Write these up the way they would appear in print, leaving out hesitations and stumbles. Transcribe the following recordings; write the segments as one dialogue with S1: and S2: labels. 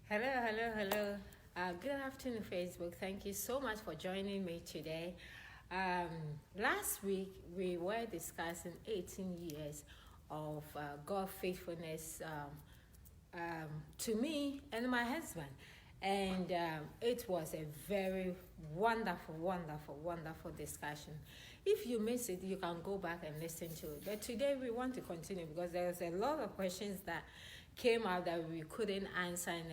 S1: Hello, hello, hello. Good afternoon, Facebook. Thank you so much for joining me today. Last week, we were discussing 18 years of God faithfulness to me and my husband. And it was a very wonderful, wonderful, wonderful discussion. If you miss it, you can go back and listen to it. But today we want to continue because there's a lot of questions that came out that we couldn't answer, and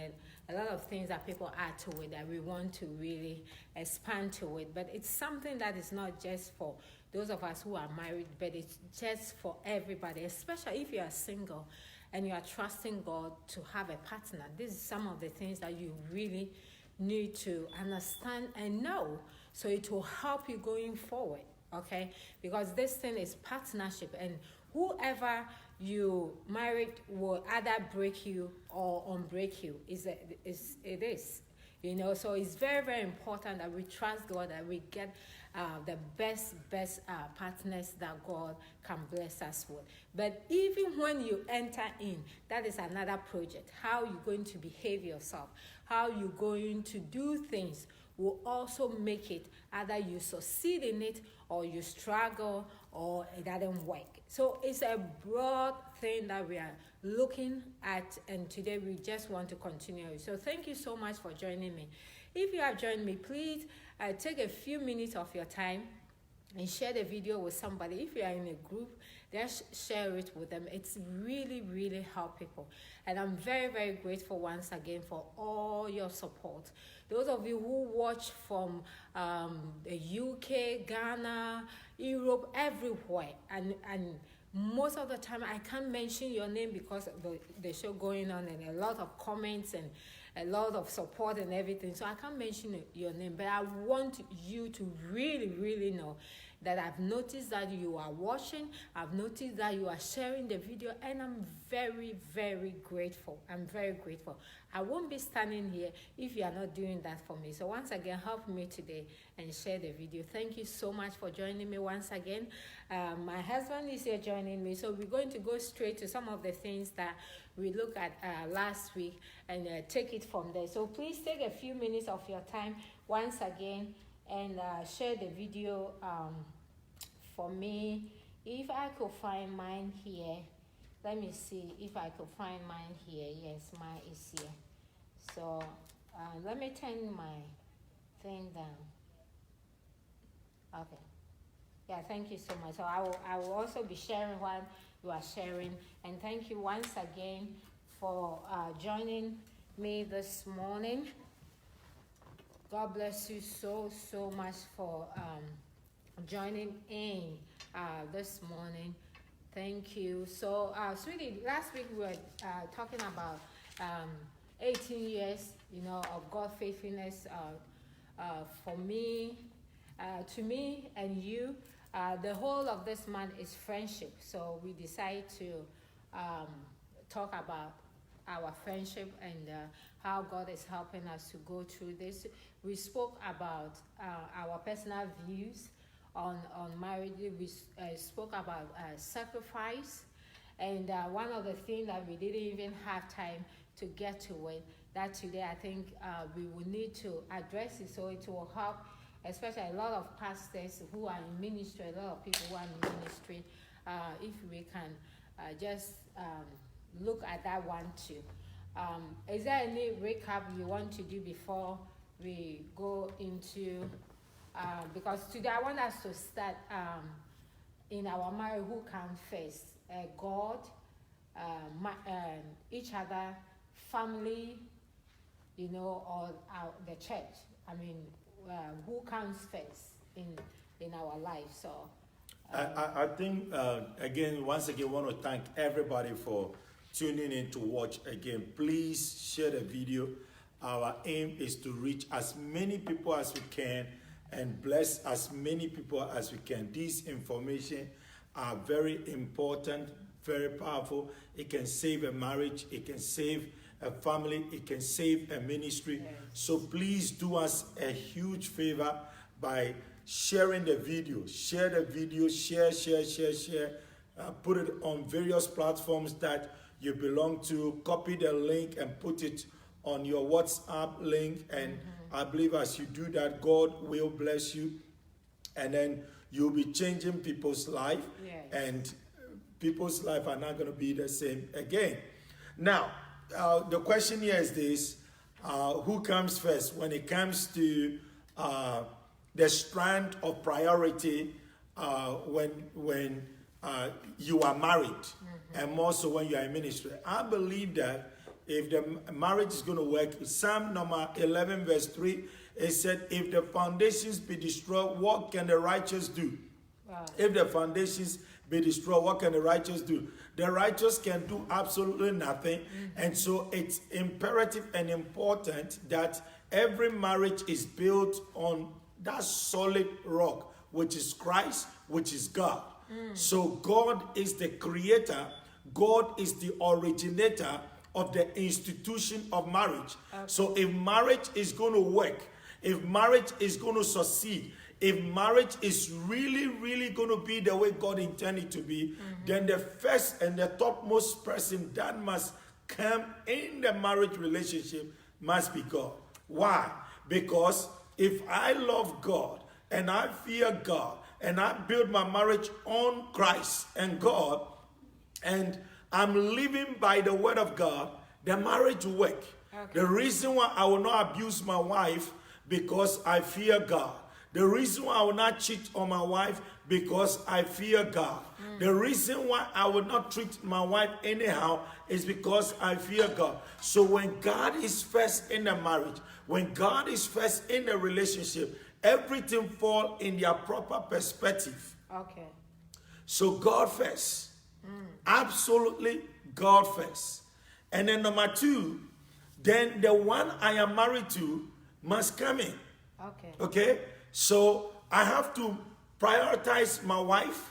S1: a lot of things that people add to it that we want to really expand to it. But it's something that is not just for those of us who are married, but it's just for everybody, especially if you are single and you are trusting God to have a partner. This is some of the things that you really need to understand and know, so it will help you going forward, okay? Because this thing is partnership, and whoever you married will either break you or unbreak you. It is. So it's very, very important that we trust God, that we get the best partners that God can bless us with. But even when you enter in, that is another project. How you're going to behave yourself, how you're going to do things will also make it, either you succeed in it or you struggle or it doesn't work. So it's a broad thing that we are looking at, and today we just want to continue. So thank you so much for joining me. If you have joined me, please take a few minutes of your time and share the video with somebody. If you are in a group, just share it with them. It's really, really help people. And I'm very, very grateful once again for all your support. Those of you who watch from the UK, Ghana, Europe, everywhere, and most of the time I can't mention your name because of the show going on and a lot of comments and a lot of support and everything, so I can't mention your name, but I want you to really, really know that I've noticed that you are watching, I've noticed that you are sharing the video, and I'm very, very grateful. I'm very grateful. I won't be standing here if you are not doing that for me. So once again, help me today and share the video. Thank you so much for joining me once again. My husband is here joining me, so we're going to go straight to some of the things that we looked at last week and take it from there. So please take a few minutes of your time once again and share the video for me. If I could find mine here, let me see if I could find mine here. Yes, mine is here. So let me turn my thing down. Okay. Yeah, thank you so much. So I will also be sharing what you are sharing. And thank you once again for joining me this morning. God bless you so, so much for joining in this morning. Thank you. So, sweetie, last week we were talking about 18 years, of God faithfulness for me, to me and you. The whole of this month is friendship. So we decided to talk about our friendship and how God is helping us to go through this. We spoke about our personal views on marriage. We spoke about sacrifice, and one of the things that we didn't even have time to get to it, that today I think we will need to address it, so it will help, especially a lot of pastors who are in ministry, a lot of people who are in ministry, if we can just look at that one too. Is there any recap you want to do before we go into, because today I want us to start in our marriage, who comes first? God, each other, family, or the church. I mean, who comes first in our life? So
S2: I think, once again, want to thank everybody for tuning in to watch again. Please share the video. Our aim is to reach as many people as we can and bless as many people as we can. These information are very important, very powerful. It can save a marriage, it can save a family, it can save a ministry. Yes. So please do us a huge favor by sharing the video. Share the video, share. Put it on various platforms that you belong to. Copy the link and put it on your WhatsApp link. And I believe as you do that, God will bless you. And then you'll be changing people's life.
S1: Yes.
S2: And people's life are not going to be the same again. Now, the question here is this. Who comes first when it comes to the strand of priority when you are married, and more so when you are in ministry? I believe that if the marriage is going to work, Psalm number 11 verse 3, it said, if the foundations be destroyed, what can the righteous do?
S1: Wow.
S2: If the foundations be destroyed, what can the righteous do? The righteous can do absolutely nothing. And so it's imperative and important that every marriage is built on that solid rock, which is Christ, which is God. So God is the creator. God is the originator of the institution of marriage.
S1: Okay.
S2: So if marriage is going to work, if marriage is going to succeed, if marriage is really, really going to be the way God intended to be, then the first and the topmost person that must come in the marriage relationship must be God. Why? Because if I love God and I fear God and I build my marriage on Christ and God, and I'm living by the word of God, the marriage will work.
S1: Okay.
S2: The reason why I will not abuse my wife, because I fear God. The reason why I will not cheat on my wife, because I fear God. The reason why I will not treat my wife anyhow is because I fear God. So when God is first in the marriage, when God is first in the relationship, everything falls in their proper perspective.
S1: Okay.
S2: So God first. Absolutely God first. And then number two, then the one I am married to must come in.
S1: Okay.
S2: Okay? So I have to prioritize my wife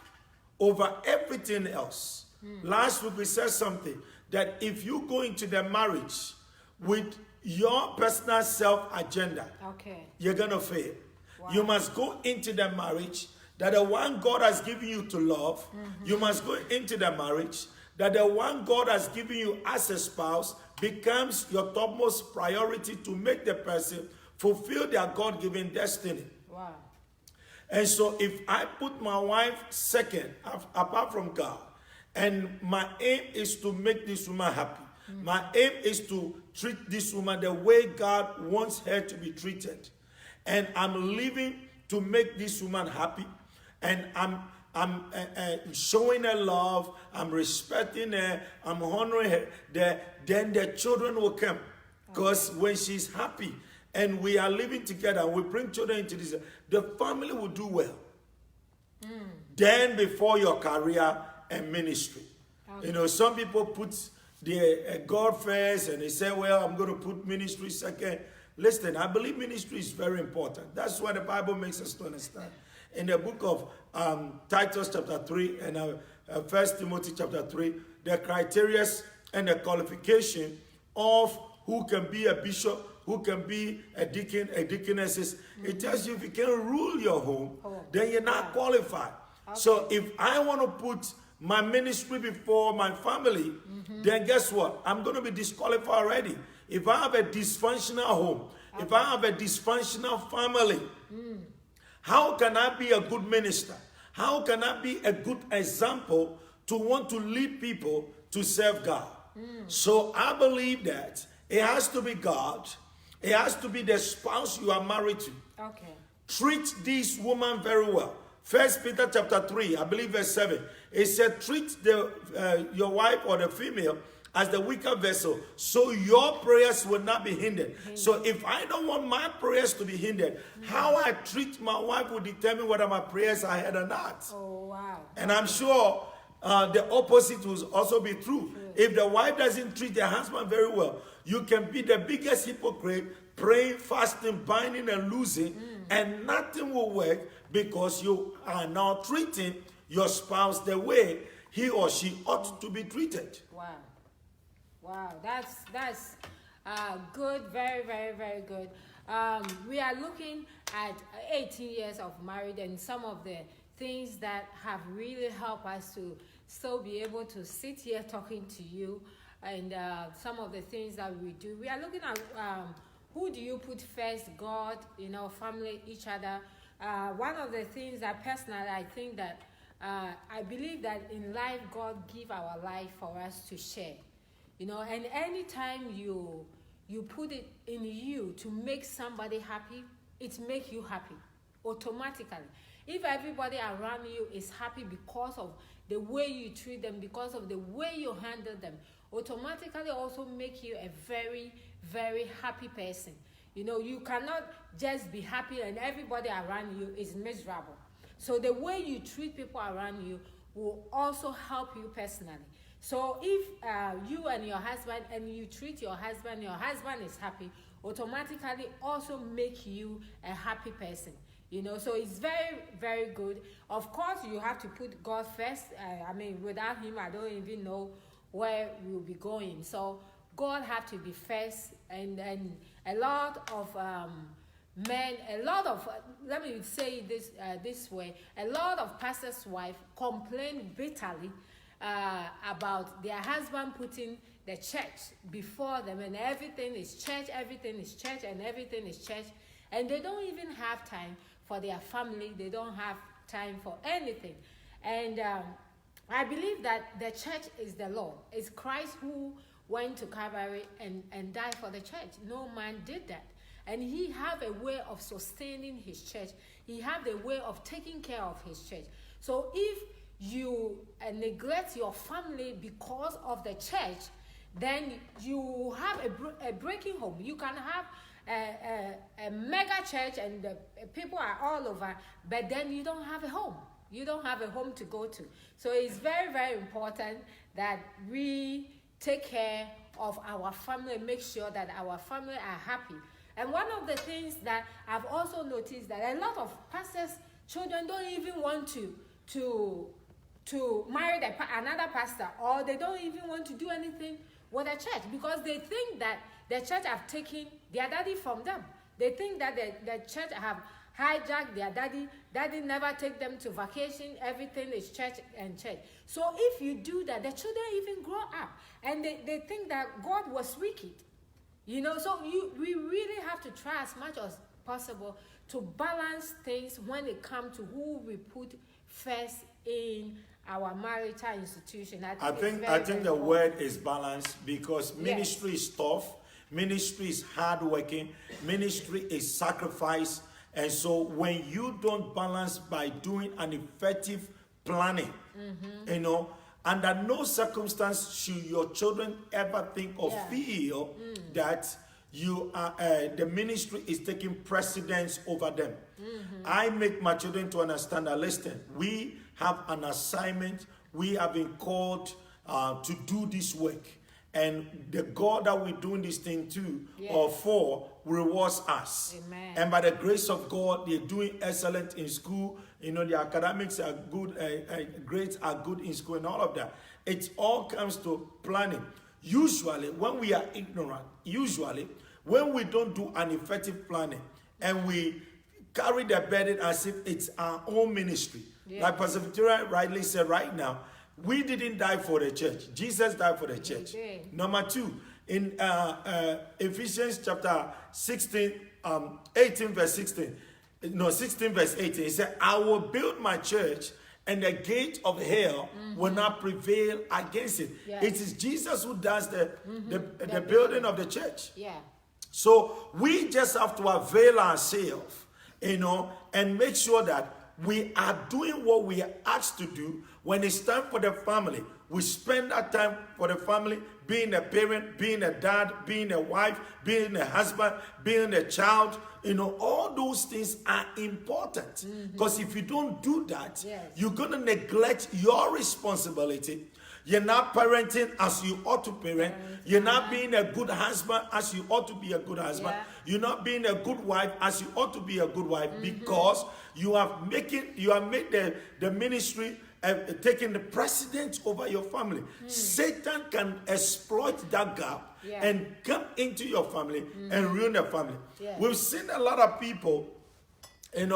S2: over everything else. Last week we said something, that if you go into the marriage with your personal self-agenda,
S1: Okay.
S2: you're going to fail.
S1: Wow.
S2: You must go into the marriage that the one God has given you to love. You must go into the marriage that the one God has given you as a spouse becomes your topmost priority to make the person fulfill their God-given destiny.
S1: Wow.
S2: And so if I put my wife second, apart from God, and my aim is to make this woman happy, my aim is to treat this woman the way God wants her to be treated, and I'm living to make this woman happy, and I'm showing her love, I'm respecting her, I'm honoring her, then the children will come. Because when she's happy and we are living together, we bring children into this, the family will do well. Then before your career and ministry.
S1: Okay.
S2: You know, some people put their God first and they say, well, I'm going to put ministry second. Listen, I believe ministry is very important. That's what the Bible makes us to understand. In the book of Titus chapter 3 and 1 Timothy chapter 3, the criteria and the qualification of who can be a bishop, who can be a deacon, a deaconess. It tells you if you can rule your home, then you're not qualified. Okay. So if I want to put my ministry before my family, then guess what? I'm going to be disqualified already. If I have a dysfunctional home, if I have a dysfunctional family, how can I be a good minister? How can I be a good example to want to lead people to serve God? So I believe that it has to be God. It has to be the spouse you are married to.
S1: Okay.
S2: Treat this woman very well. 1 Peter chapter 3, I believe verse 7. It said, treat your wife or the female as the weaker vessel, so your prayers will not be hindered. So if I don't want my prayers to be hindered, how I treat my wife will determine whether my prayers are heard or not.
S1: Oh, wow.
S2: And I'm sure the opposite will also be true. If the wife doesn't treat the husband very well, you can be the biggest hypocrite, praying, fasting, binding, and losing, and nothing will work because you are now treating your spouse the way he or she ought to be treated.
S1: Wow. Wow, that's good, very, very, very good. We are looking at 18 years of marriage and some of the things that have really helped us to still be able to sit here talking to you. and some of the things that we do. We are looking at who do you put first, God, family, each other. One of the things that personally I think that I believe that in life God give our life for us to share, and anytime you put it in you to make somebody happy, it makes you happy automatically. If everybody around you is happy because of the way you treat them, because of the way you handle them, automatically also make you a very, very happy person. You cannot just be happy and everybody around you is miserable. So the way you treat people around you will also help you personally. So if you and your husband, and you treat your husband is happy, automatically also make you a happy person. So it's very, very good. Of course, you have to put God first. Without him, I don't even know where we'll be going. So God have to be first, and a lot of men, let me say this this way, a lot of pastors' wives complain bitterly about their husband putting the church before them, and everything is church, and everything is church, and they don't even have time for their family. They don't have time for anything. And I believe that the church is the Lord. It's Christ who went to Calvary and died for the church. No man did that. And he have a way of sustaining his church. He have a way of taking care of his church. So if you neglect your family because of the church, then you have a breaking home. You can have a mega church and the people are all over, but then you don't have a home. You don't have a home to go to. So it's very, very important that we take care of our family, make sure that our family are happy. And one of the things that I've also noticed that a lot of pastors' children don't even want to marry another pastor, or they don't even want to do anything with the church because they think that the church have taken their daddy from them. They think that the church have hijacked their daddy. Daddy never take them to vacation. Everything is church and church. So if you do that, the children even grow up and they think that God was wicked. So we really have to try as much as possible to balance things when it comes to who we put first in our marital institution. I
S2: think the word is balance, because ministry is tough, ministry is hardworking, ministry is sacrifice. And so when you don't balance by doing an effective planning, under no circumstance should your children ever think or feel that you are the ministry is taking precedence over them. I make my children to understand that, listen, we have an assignment, we have been called to do this work, and the God that we're doing this thing to or for rewards us.
S1: Amen.
S2: And by the grace of God, they're doing excellent in school. The academics are good, grades are good in school and all of that. It all comes to planning. Usually, when we are ignorant, when we don't do an effective planning and we carry the burden as if it's our own ministry. Like Pastor Victoria rightly said right now, we didn't die for the church. Jesus died for the church. Number two, in Ephesians chapter 16 verse 18, he said, I will build my church and the gate of hell will not prevail against it. It is Jesus who does the building of the church. So we just have to avail ourselves, and make sure that we are doing what we are asked to do. When it's time for the family, we spend that time for the family, being a parent, being a dad, being a wife, being a husband, being a child. All those things are important. Because if you don't do that, you're going to neglect your responsibility. You're not parenting as you ought to parent. You're not being a good husband as you ought to be a good husband. You're not being a good wife as you ought to be a good wife, because you have made the ministry taking the precedence over your family. Satan can exploit that gap and come into your family and ruin the family. We've seen a lot of people, and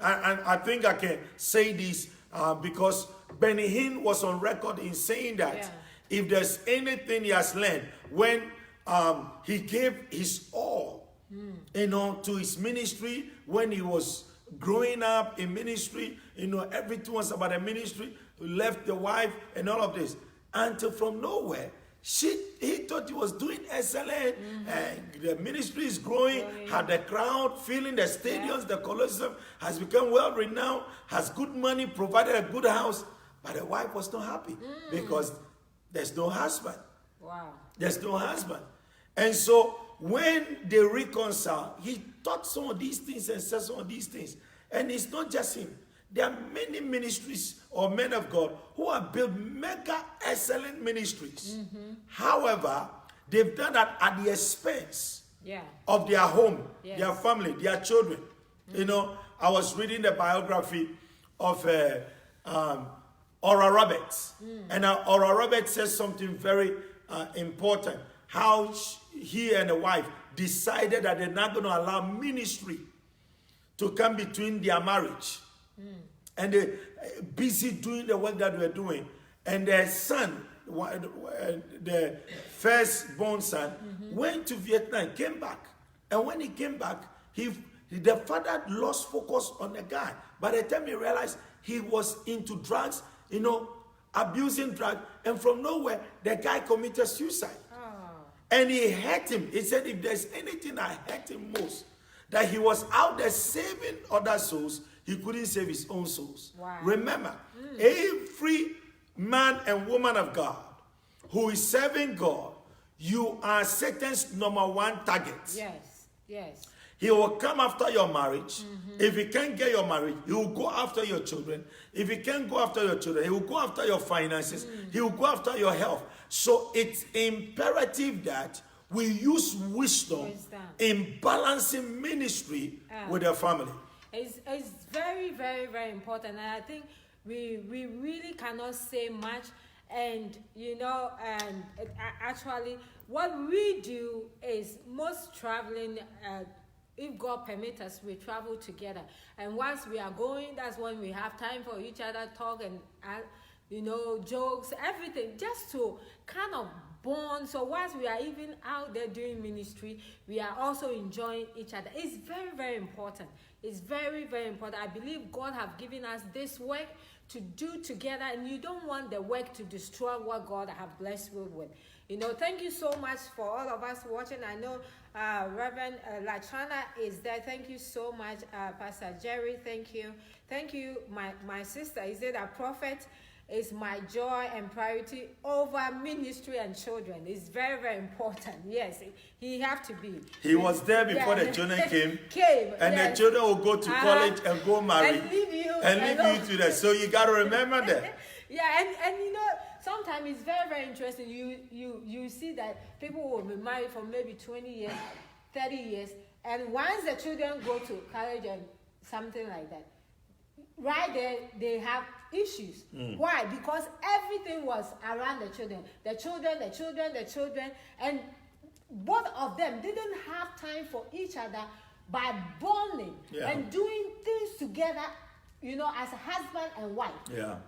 S2: I think I can say this because Benny Hinn was on record in saying that if there's anything he has learned when he gave his all, to his ministry when he was growing up in ministry, everything was about the ministry, left the wife and all of this. Until from nowhere, he thought he was doing excellent, and the ministry is growing, had the crowd, filling the stadiums, the Colosseum, has become well renowned, has good money, provided a good house, but the wife was not happy because there's no husband.
S1: Wow.
S2: There's no husband. And so when they reconcile, he taught some of these things and said some of these things. And it's not just him. There are many ministries or men of God who have built mega excellent ministries. However, they've done that at the expense of their home, their family, their children. I was reading the biography of Oral Roberts. And Oral Roberts says something very important. How he and the wife decided that they're not going to allow ministry to come between their marriage. And they're busy doing the work that they were doing. And their son, the firstborn son, went to Vietnam, came back. And when he came back, the father lost focus on the guy. By the time he realized he was into drugs, abusing drugs, and from nowhere, the guy committed suicide. And he hurt him. He said, if there's anything I hurt him most, that he was out there saving other souls, he couldn't save his own souls.
S1: Wow.
S2: Remember, every man and woman of God who is serving God, you are Satan's number one target.
S1: Yes.
S2: He will come after your marriage. If he can't get your marriage, he will go after your children. If he can't go after your children, he will go after your finances. He will go after your health. So it's imperative that we use wisdom in balancing ministry with the family.
S1: It's very, very, very important. And I think we really cannot say much. And, actually, what we do is most traveling, if God permits us, we travel together. And once we are going, that's when we have time for each other, talk and, jokes, everything, just to kind of bond. So once we are even out there doing ministry, we are also enjoying each other. It's very, very important. It's very, very important. I believe God have given us this work to do together, and you don't want the work to destroy what God have blessed you with. Thank you so much for all of us watching. I know Reverend Lachana is there. Thank you so much, Pastor Jerry. Thank you. Thank you, my sister. He said that prophet is my joy and priority over ministry and children. It's very, very important. Yes, he have to be.
S2: He was there before the children came. And the children will go to college and go marry.
S1: And leave you
S2: to that. So you got to remember that.
S1: And sometimes it's very, very interesting. You see that people will be married for maybe 20 years, 30 years, and once the children go to college and something like that, right there, they have issues. Why? Because everything was around the children. The children, and both of them didn't have time for each other by bonding and doing things together, as a husband and wife.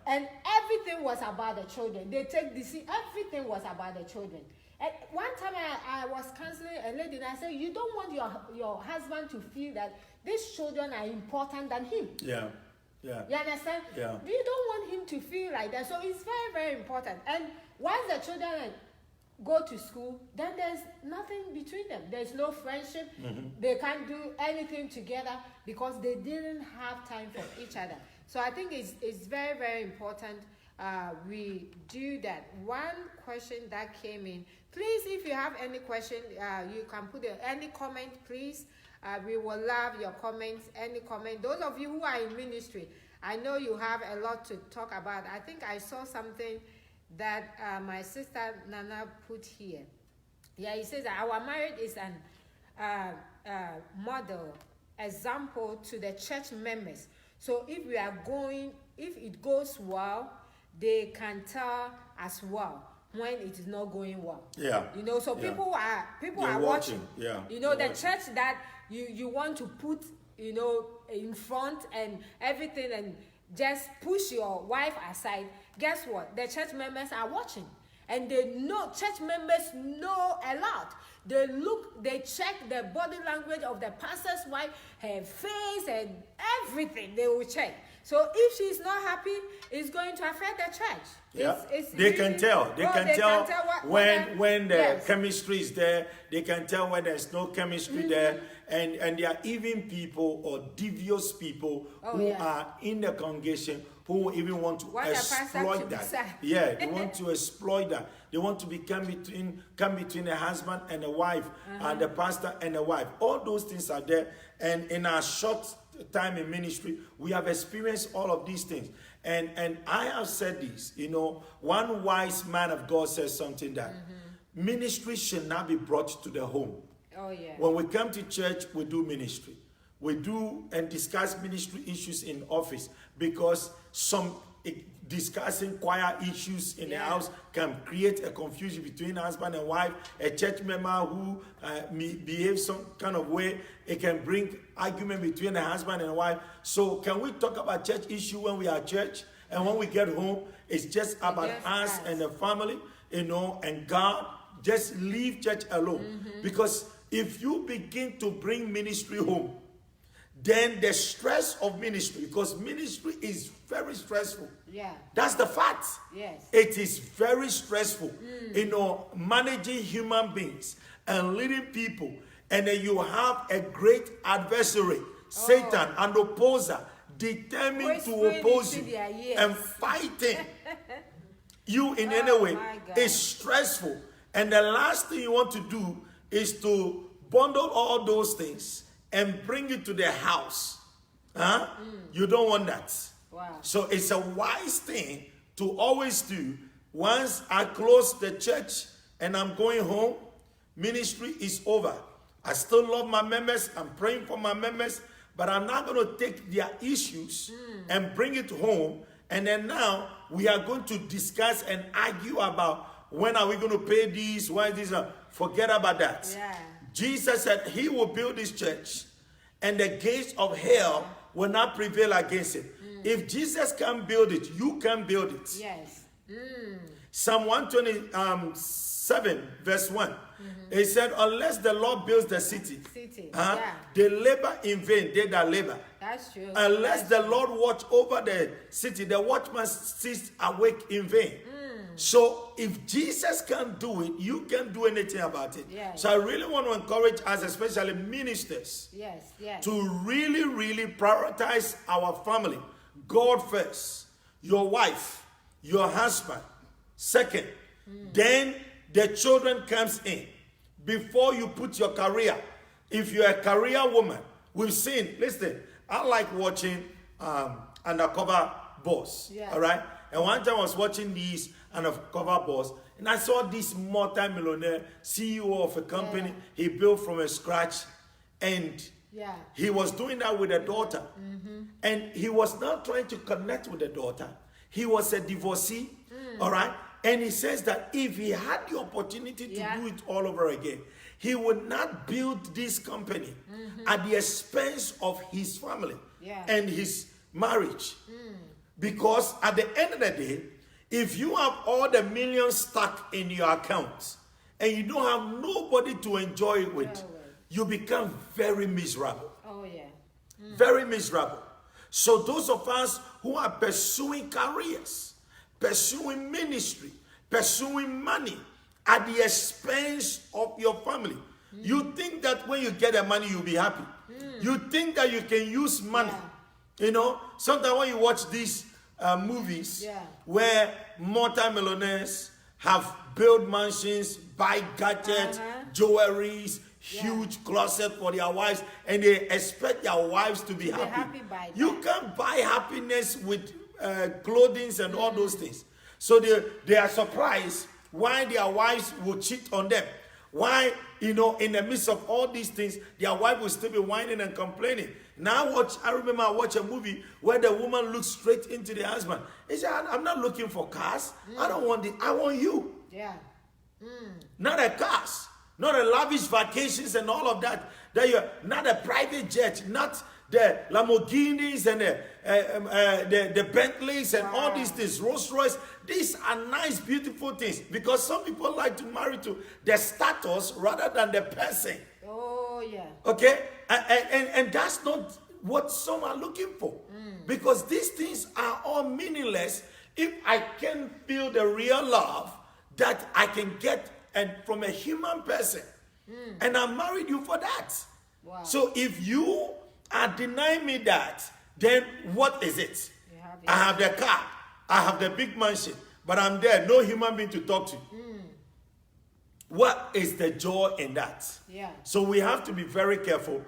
S1: And everything was about the children. They take everything was about the children. And one time I was counseling a lady, and I said, you don't want your husband to feel that these children are important than him. You understand? You don't want him to feel like that. So it's very, very important. And once the children go to school, then there's nothing between them. There's no friendship. They can't do anything together because they didn't have time for each other. So I think it's very, very important we do that. One question that came in, please, if you have any question, you can put any comment, please. We will love your comments, any comment. Those of you who are in ministry, I know you have a lot to talk about. I think I saw something that my sister Nana put here. He says that our marriage is an model, example to the church members. So if it goes well, they can tell as well when it is not going well. So people are watching. The church that you want to put, in front and everything, and just push your wife aside. Guess what? The church members are watching. and they know, church members know a lot. They check the body language of the pastor's wife, her face and everything they will check. So if she's not happy, it's going to affect the church.
S2: Yeah. They
S1: really,
S2: can tell. They can tell when the
S1: yes.
S2: chemistry is there. They can tell when there's no chemistry there. And there are even people or devious people who are in the congregation who even want to exploit that. Yeah, they want to exploit that. They want to come between a husband and a wife, and the pastor and the wife. All those things are there. And in our short time in ministry, we have experienced all of these things. And I have said this, one wise man of God says something that ministry should not be brought to the home.
S1: Oh, yeah.
S2: When we come to church, we do ministry. We do and discuss ministry issues in office, because some discussing choir issues in the house can create a confusion between husband and wife. A church member who behaves some kind of way, it can bring argument between a husband and wife. So can we talk about church issue when we are at church? And when we get home, it's just about us and the family, and God. Just leave church alone. Because if you begin to bring ministry home, then the stress of ministry, because ministry is very stressful.
S1: Yeah.
S2: That's the fact.
S1: Yes.
S2: It is very stressful. Managing human beings and leading people. And then you have a great adversary, Satan, an opposer, determined to oppose you and fighting you in any way. Is stressful. And the last thing you want to do is to bundle all those things and bring it to the house. You don't want that.
S1: Wow.
S2: So it's a wise thing to always do. Once I close the church and I'm going home, ministry is over. I still love my members. I'm praying for my members. But I'm not going to take their issues and bring it home. And then now we are going to discuss and argue about when are we going to pay these, why this. Forget about that.
S1: Yeah.
S2: Jesus said he will build his church and the gates of hell will not prevail against it. If Jesus can build it, you can build it.
S1: Yes.
S2: Psalm 127 verse 1. It said, unless the Lord builds the city, they labor in vain, they that labor.
S1: That's true.
S2: Unless the Lord watch over the city, the watchman sits awake in vain. So if Jesus can do it, you can do anything about it.
S1: Yes.
S2: So I really want to encourage us, especially ministers, to really, really prioritize our family. God first, your wife, your husband second, then the children comes in. Before you put your career, if you're a career woman, we've seen, listen, I like watching Undercover Boss, all right? And one time I was watching these Undercover Boss, and I saw this multi-millionaire CEO of a company he built from scratch, and he was doing that with a daughter. And he was not trying to connect with the daughter. He was a divorcee, all right? And he says that if he had the opportunity to do it all over again, he would not build this company at the expense of his family and his marriage. Because at the end of the day, if you have all the millions stuck in your account and you don't have nobody to enjoy it with, you become very miserable. Very miserable. So those of us who are pursuing careers, pursuing ministry, pursuing money at the expense of your family, you think that when you get the money, you'll be happy. You think that you can use money. Sometimes when you watch these movies where multi-millionaires have built mansions, buy gadgets, jewelries, huge closet for their wives, and they expect their wives to be happy. You can't buy happiness with clothing and all those things. So they are surprised why their wives will cheat on them. Why, in the midst of all these things, their wife will still be whining and complaining. Now I remember I watched a movie where the woman looked straight into the husband. He said, I'm not looking for cars. I don't want it. I want you. Not a cars, not a lavish vacations and all of that. That you're not a private jet, not the Lamborghinis and the Bentleys and all these things, Rolls Royce. These are nice, beautiful things because some people like to marry to the status rather than the person.
S1: Oh, yeah.
S2: Okay? And that's not what some are looking for. Because these things are all meaningless if I can feel the real love that I can get from a human person. And I married you for that.
S1: Wow.
S2: So if you are denying me that, then what is it? I have the car, I have the big mansion, but I'm there, no human being to talk to. What is the joy in that?
S1: Yeah.
S2: So we have to be very careful,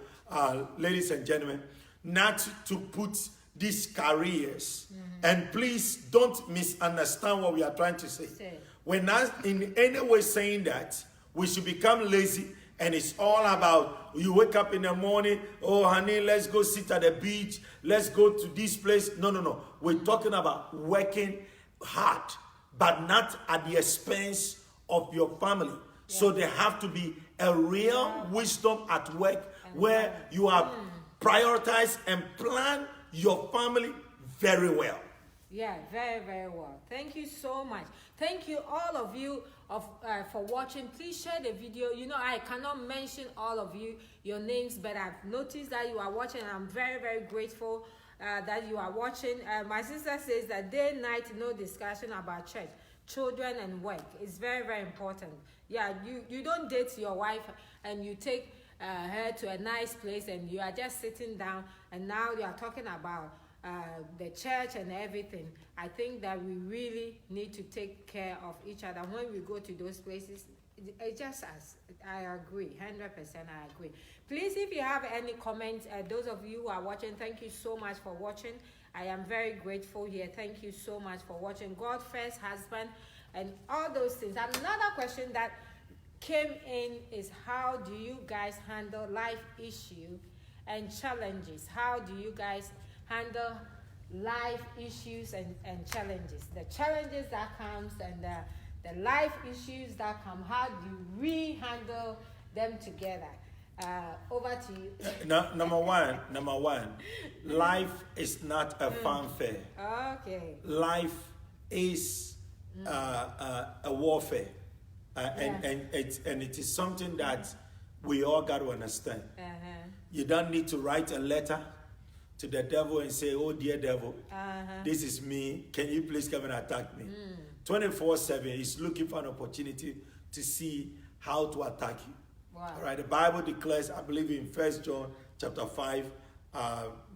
S2: ladies and gentlemen, not to put these careers. And please don't misunderstand what we are trying to say. We're not in any way saying that we should become lazy and it's all about you wake up in the morning, oh honey, let's go sit at the beach, let's go to this place. No. We're talking about working hard, but not at the expense of your family. So there have to be a real wisdom at work where you have prioritized and planned your family very well.
S1: Yeah, very, very well. Thank you so much. Thank you, all of you, for watching. Please share the video. You know, I cannot mention all of you, your names, but I've noticed that you are watching. I'm very, very grateful that you are watching. My sister says that day and night, no discussion about church, children, and work. It's very, very important. Yeah, you don't date your wife and you take her to a nice place and you are just sitting down and now you are talking about the church and everything. I think that we really need to take care of each other when we go to those places. It just as I agree, 100% I agree. Please, if you have any comments, those of you who are watching, thank you so much for watching. I am very grateful here. Thank you so much for watching. God first, husband, and all those things. Another question that came in is, how do you guys handle life issue and challenges? How do you guys handle life issues and challenges? The challenges that comes and the life issues that come, how do we handle them together? Over to you.
S2: Number one, life is not a fanfare.
S1: Okay.
S2: Life is a warfare, and it is something that we all got to understand. You don't need to write a letter to the devil and say, oh dear devil, this is me, can you please come and attack me? 24/7 is looking for an opportunity to see how to attack you.
S1: Wow.
S2: All right, the Bible declares, I believe in 1 John chapter 5,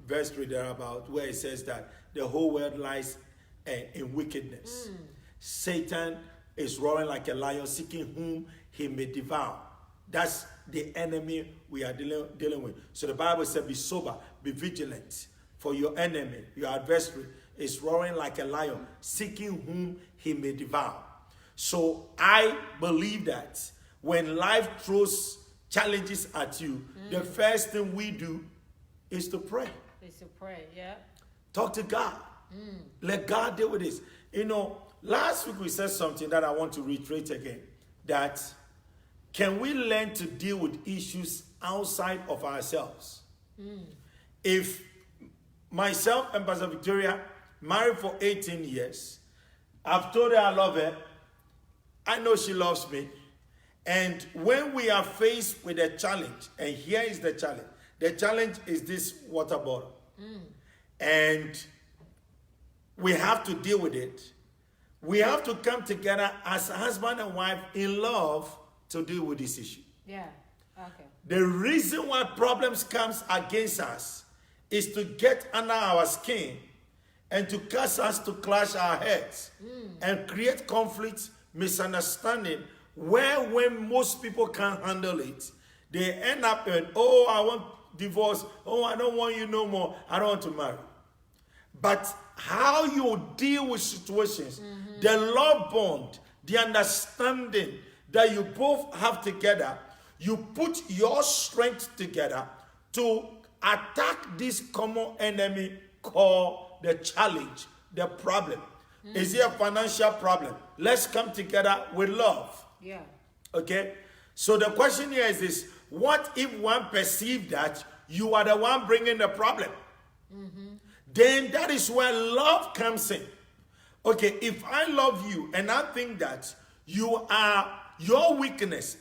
S2: verse 3 thereabout, where it says that the whole world lies in wickedness. Satan is roaring like a lion, seeking whom he may devour. That's the enemy we are dealing with. So the Bible said, be sober, be vigilant, for your enemy, your adversary, is roaring like a lion, seeking whom he may devour. So I believe that when life throws challenges at you, the first thing we do is to pray.
S1: Is to pray, yeah.
S2: Talk to God. Let God deal with this. You know, last week we said something that I want to reiterate again, that can we learn to deal with issues outside of ourselves? If myself and Pastor Victoria married for 18 years, I've told her I love her, I know she loves me, and when we are faced with a challenge, and here is the challenge is this water bottle, and we have to deal with it. We have to come together as husband and wife in love to deal with this issue.
S1: Yeah, okay.
S2: The reason why problems comes against us is to get under our skin and to cause us to clash our heads and create conflict, misunderstanding, where when most people can't handle it, they end up in, oh, I want divorce, oh, I don't want you no more, I don't want to marry. But how you deal with situations, the love bond, the understanding that you both have together, you put your strength together to attack this common enemy called the challenge, the problem. Is it a financial problem? Let's come together with love.
S1: Yeah.
S2: Okay? So the question here is this: what if one perceives that you are the one bringing the problem. Then that is where love comes in. Okay, if I love you and I think that your weakness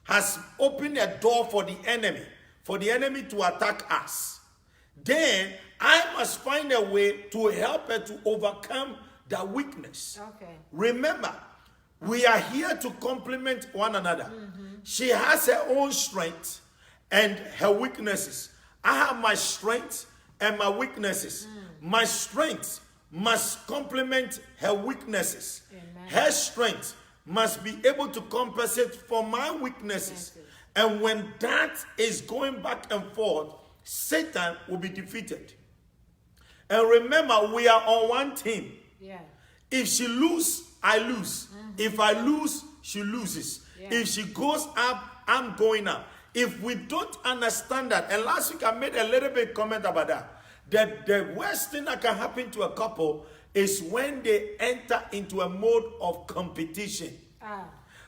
S2: has opened a door for the enemy to attack us, then I must find a way to help her to overcome that weakness.
S1: Okay.
S2: Remember, we are here to complement one another. She has her own strength and her weaknesses. I have my strengths and my weaknesses. My strengths must complement her weaknesses.
S1: Amen.
S2: Her strength must be able to compensate for my weaknesses. And when that is going back and forth, Satan will be defeated. And remember, we are on one team.
S1: Yeah.
S2: If she loses, I lose. If I lose, she loses.
S1: Yeah.
S2: If she goes up, I'm going up. If we don't understand that, and last week I made a little bit comment about that the worst thing that can happen to a couple is when they enter into a mode of competition.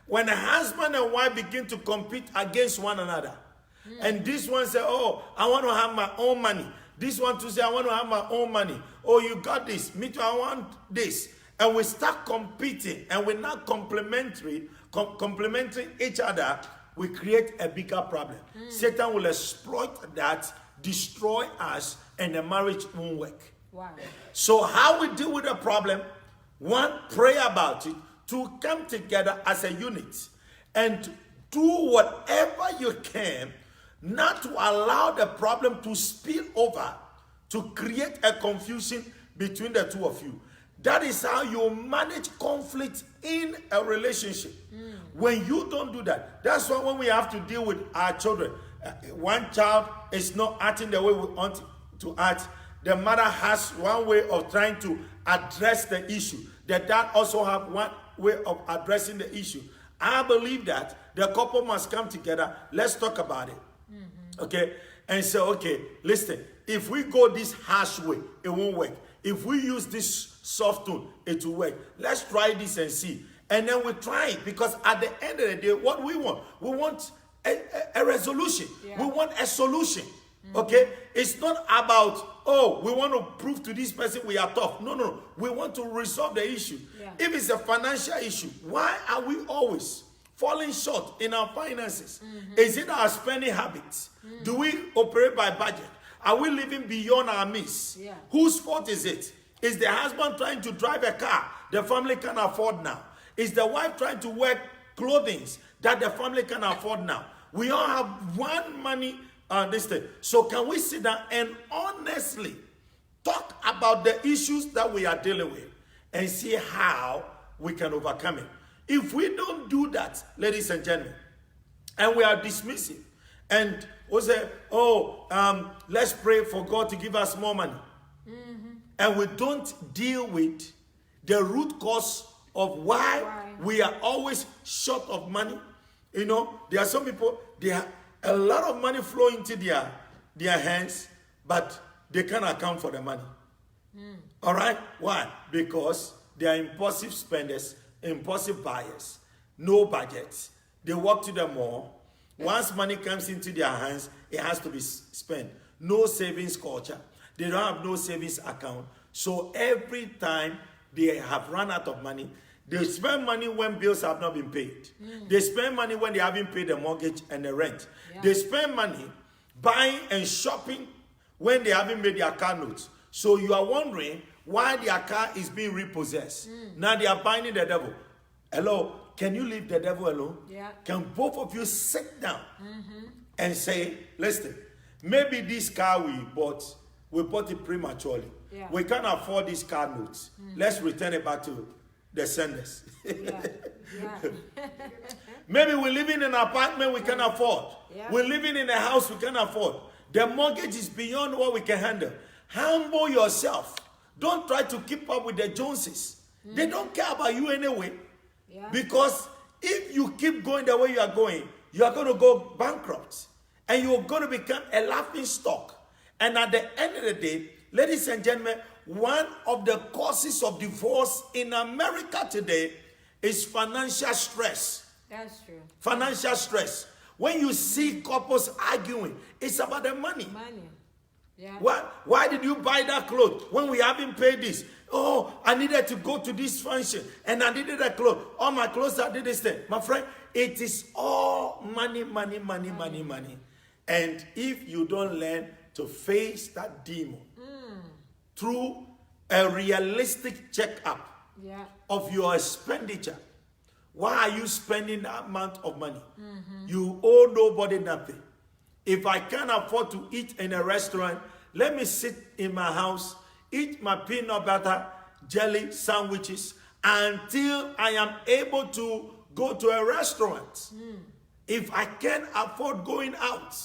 S2: When a husband and wife begin to compete against one another, and this one say, oh, I want to have my own money. This one to say, I want to have my own money. Oh, you got this. Me too, I want this. And we start competing, and we're not complementing each other, we create a bigger problem. Satan will exploit that, destroy us, and the marriage won't work.
S1: Wow.
S2: So how we deal with the problem? One, pray about it. Two, come together as a unit and do whatever you can not to allow the problem to spill over, to create a confusion between the two of you. That is how you manage conflict in a relationship. When you don't do that, that's why when we have to deal with our children, one child is not acting the way we want to act. The mother has one way of trying to address the issue. The dad also have one way of addressing the issue. I believe that the couple must come together. Let's talk about it. Okay? And say, okay, listen, if we go this harsh way, it won't work. If we use this soft tone, it will work. Let's try this and see. And then we try it, because at the end of the day, what we want a resolution.
S1: Yeah.
S2: We want a solution. Okay? It's not about, oh, we want to prove to this person we are tough. No. We want to resolve the issue.
S1: Yeah.
S2: If it's a financial issue, why are we always falling short in our finances? Is it our spending habits? Do we operate by budget? Are we living beyond our means?
S1: Yeah.
S2: Whose fault is it? Is the husband trying to drive a car the family can afford now? Is the wife trying to wear clothing that the family can afford now? We all have one money on this thing. So can we sit down and honestly talk about the issues that we are dealing with and see how we can overcome it? If we don't do that, ladies and gentlemen, and we are dismissive, and we say, let's pray for God to give us more money, and we don't deal with the root cause of why we are always short of money. You know, there are some people, they have a lot of money flowing into their hands, but they can't account for the money. All right? Why? Because they are impulsive spenders, impulsive buyers, no budgets. They walk to the mall. Once money comes into their hands, it has to be spent. No savings culture. They don't have no savings account. So every time they have run out of money, they spend money when bills have not been paid. They spend money when they haven't paid the mortgage and the rent.
S1: Yeah.
S2: They spend money buying and shopping when they haven't made their car notes. So you are wondering why their car is being repossessed. Now they are binding the devil. Hello, can you leave the devil alone?
S1: Yeah.
S2: Can both of you sit down and say, listen, maybe this car we bought it prematurely.
S1: Yeah.
S2: We can't afford these car notes. Let's return it back to the senders.
S1: Yeah.
S2: Maybe we're living in an apartment we can afford.
S1: Yeah.
S2: We're living in a house we can afford. The mortgage is beyond what we can handle. Humble yourself. Don't try to keep up with the Joneses. They don't care about you anyway.
S1: Yeah.
S2: Because if you keep going the way you are going to go bankrupt. And you're going to become a laughing stock. And at the end of the day, ladies and gentlemen, one of the causes of divorce in America today is financial stress.
S1: That's true.
S2: Financial stress. When you see couples arguing, it's about the money.
S1: Money. Yeah.
S2: Why did you buy that clothes when we haven't paid this? Oh, I needed to go to this function and I needed a clothes. All my clothes I did this thing. My friend, it is all money, money, money, money, money. And if you don't learn to face that demon through a realistic checkup of your expenditure, why are you spending that amount of money? You owe nobody nothing. If I can't afford to eat in a restaurant, let me sit in my house, eat my peanut butter, jelly sandwiches until I am able to go to a restaurant. If I can't afford going out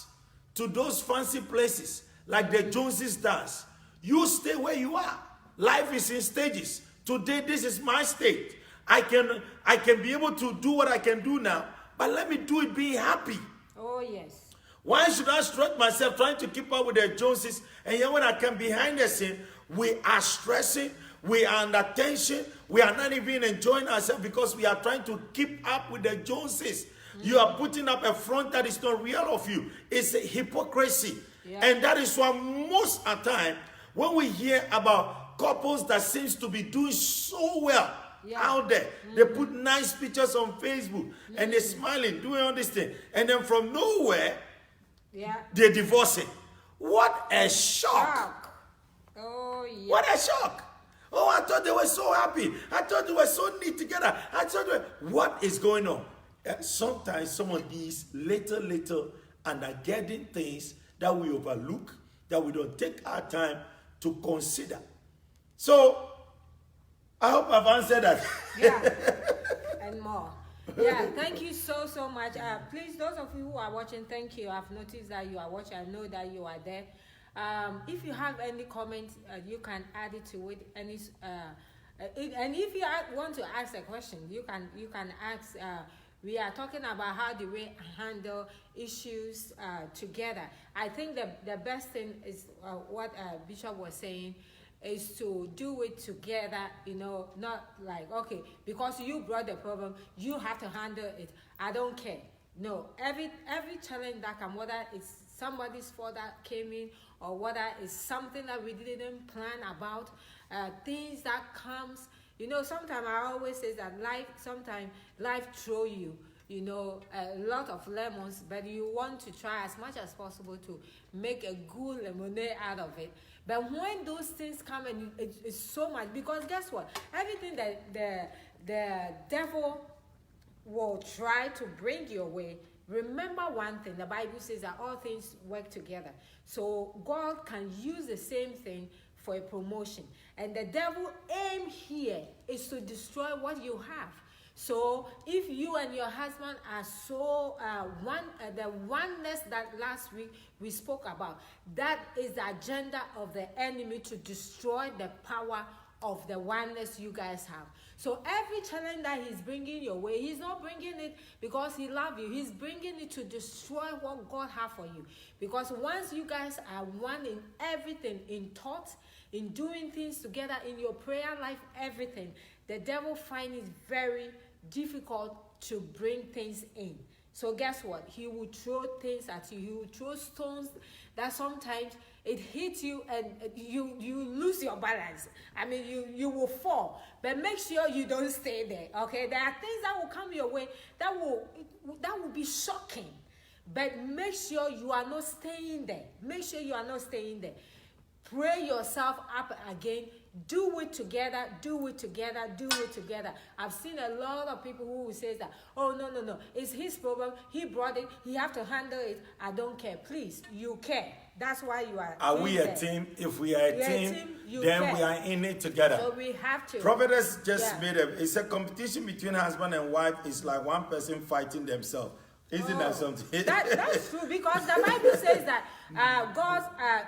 S2: to those fancy places like the Joneses does, you stay where you are. Life is in stages. Today, this is my state. I can be able to do what I can do now, but let me do it being happy.
S1: Oh, yes.
S2: Why should I stress myself trying to keep up with the Joneses? And yet when I come behind the scene, we are stressing, we are under tension, we are not even enjoying ourselves because we are trying to keep up with the Joneses. You are putting up a front that is not real of you. It's a hypocrisy. And that is why most of the time, when we hear about couples that seems to be doing so well out there, they put nice pictures on Facebook and they're smiling, doing all this thing. And then from nowhere, they're divorcing. What a shock.
S1: Oh, yeah.
S2: What a shock. Oh, I thought they were so happy. I thought they were so neat together. What is going on? Sometimes some of these little undergirding things that we overlook, that we don't take our time to consider. So, I hope I've answered that.
S1: Yeah, and more. Yeah, thank you so much. Please, those of you who are watching, thank you. I've noticed that you are watching. I know that you are there. If you have any comments, you can add it to it. And if you want to ask a question, you can ask. We are talking about how do we handle issues together. I think the best thing is what Bishop was saying, is to do it together, not like, okay, because you brought the problem, you have to handle it. I don't care. No, every challenge that comes, whether it's somebody's fault that came in or whether it's something that we didn't plan about, things that comes, sometimes I always say that life throw you, a lot of lemons, but you want to try as much as possible to make a good lemonade out of it. But when those things come, and it's so much, because guess what? Everything that the devil will try to bring your way, remember one thing, the Bible says that all things work together. So God can use the same thing for a promotion. And the devil aim here is to destroy what you have. So if you and your husband are so the oneness that last week we spoke about, that is the agenda of the enemy, to destroy the power of the oneness you guys have. So every challenge that he's bringing your way, he's not bringing it because he loves you. He's bringing it to destroy what God has for you. Because once you guys are one in everything, in thoughts, in doing things together, in your prayer life, everything, the devil finds it very difficult to bring things in. So guess what? He will throw things at you. He will throw stones that sometimes it hits you and you lose your balance. I mean, you will fall. But make sure you don't stay there. Okay? There are things that will come your way that will be shocking. But make sure you are not staying there. Make sure you are not staying there. Pray yourself up again. Do it together, do it together, do it together. I've seen a lot of people who say that, oh, no, it's his problem. He brought it. He have to handle it. I don't care. Please, you care. That's why you are.
S2: Are we a team? If we are a team, then care. We are in it together.
S1: So we have to.
S2: Prophetess just it's a competition between husband and wife. It's like one person fighting themselves. Isn't that something?
S1: That's true, because the Bible says that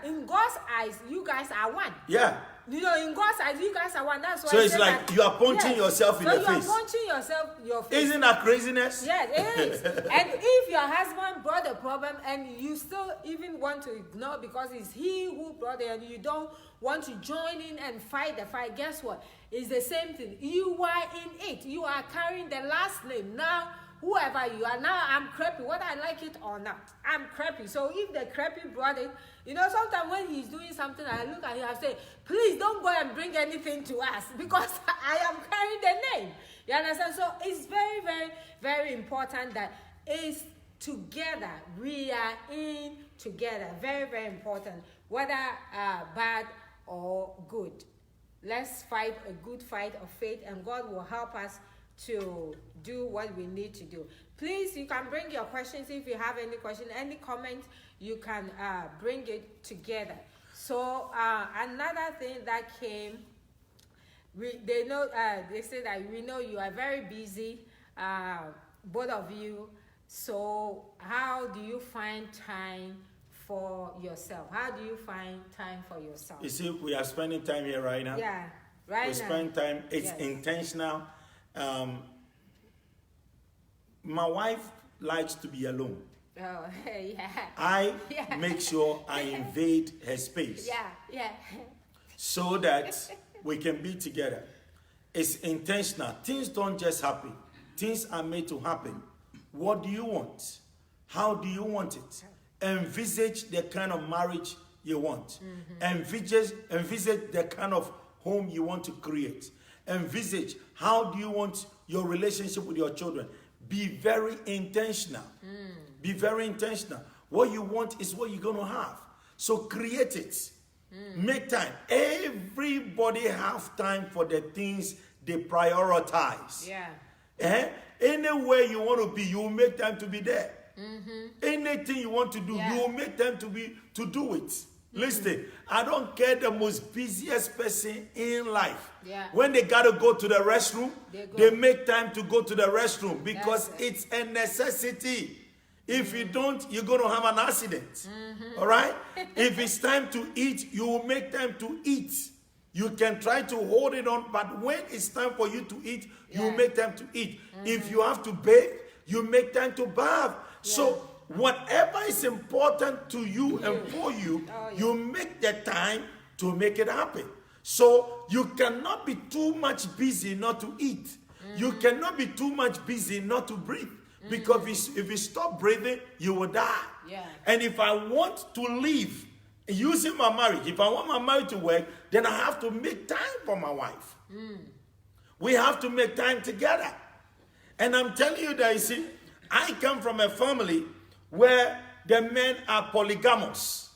S1: in God's eyes, you guys are one.
S2: Yeah.
S1: In God's eyes, you guys are one. That's why.
S2: So it's like that, you are punching yourself in the face. So you are punching
S1: yourself your face.
S2: Isn't that craziness?
S1: Yes, it is. And if your husband brought a problem and you still even want to ignore because it's he who brought it and you don't want to join in and fight the fight, guess what? It's the same thing. You are in it. You are carrying the last name. Now, whoever you are. Now I'm crappy, whether I like it or not. I'm crappy. So if the crappy brought it, you know, sometimes when he's doing something, I look at him and say, please don't go and bring anything to us because I am carrying the name. You understand? So it's very, very, very important that it's together. We are in together. Very, very important. Whether bad or good. Let's fight a good fight of faith, and God will help us to do what we need to do. Please, you can bring your questions. If you have any question, any comment, you can bring it together. So another thing that came, they say that we know you are very busy, both of you. So how do you find time for yourself? How do you find time for yourself?
S2: You see, we are spending time here right now.
S1: Yeah, right now.
S2: We spend time. It's
S1: Yes.
S2: intentional. My wife likes to be alone.
S1: Oh, yeah.
S2: I
S1: Yeah.
S2: make sure I invade her space
S1: Yeah.
S2: so that we can be together. It's intentional. Things don't just happen. Things are made to happen. What do you want? How do you want it? Envisage the kind of marriage you want. Envisage the kind of home you want to create. Envisage how do you want your relationship with your children. Be very intentional. Be very intentional. What you want is what you're going to have. So create it. Make time. Everybody have time for the things they prioritize.
S1: Yeah.
S2: Anywhere you want to be, you will make time to be there. Anything you want to do,
S1: Yeah.
S2: you will make time to do it. Listen, I don't care the most busiest person in life.
S1: Yeah.
S2: When they gotta go to the restroom,
S1: They go.
S2: they make time to go to the restroom because
S1: That's it.
S2: it's a necessity. If you don't, you're gonna have an accident. All right? If it's time to eat, you will make time to eat. You can try to hold it on, but when it's time for you to eat, you will
S1: Yeah.
S2: make time to eat. If you have to bathe, you make time to bath. So whatever is important to you and for you,
S1: Oh, yeah.
S2: you make the time to make it happen. So you cannot be too much busy not to eat. You cannot be too much busy not to breathe. Because if you stop breathing, you will die.
S1: Yeah.
S2: And if I want to live using my marriage, if I want my marriage to work, then I have to make time for my wife. We have to make time together. And I'm telling you that, you see, I come from a family where the men are polygamous.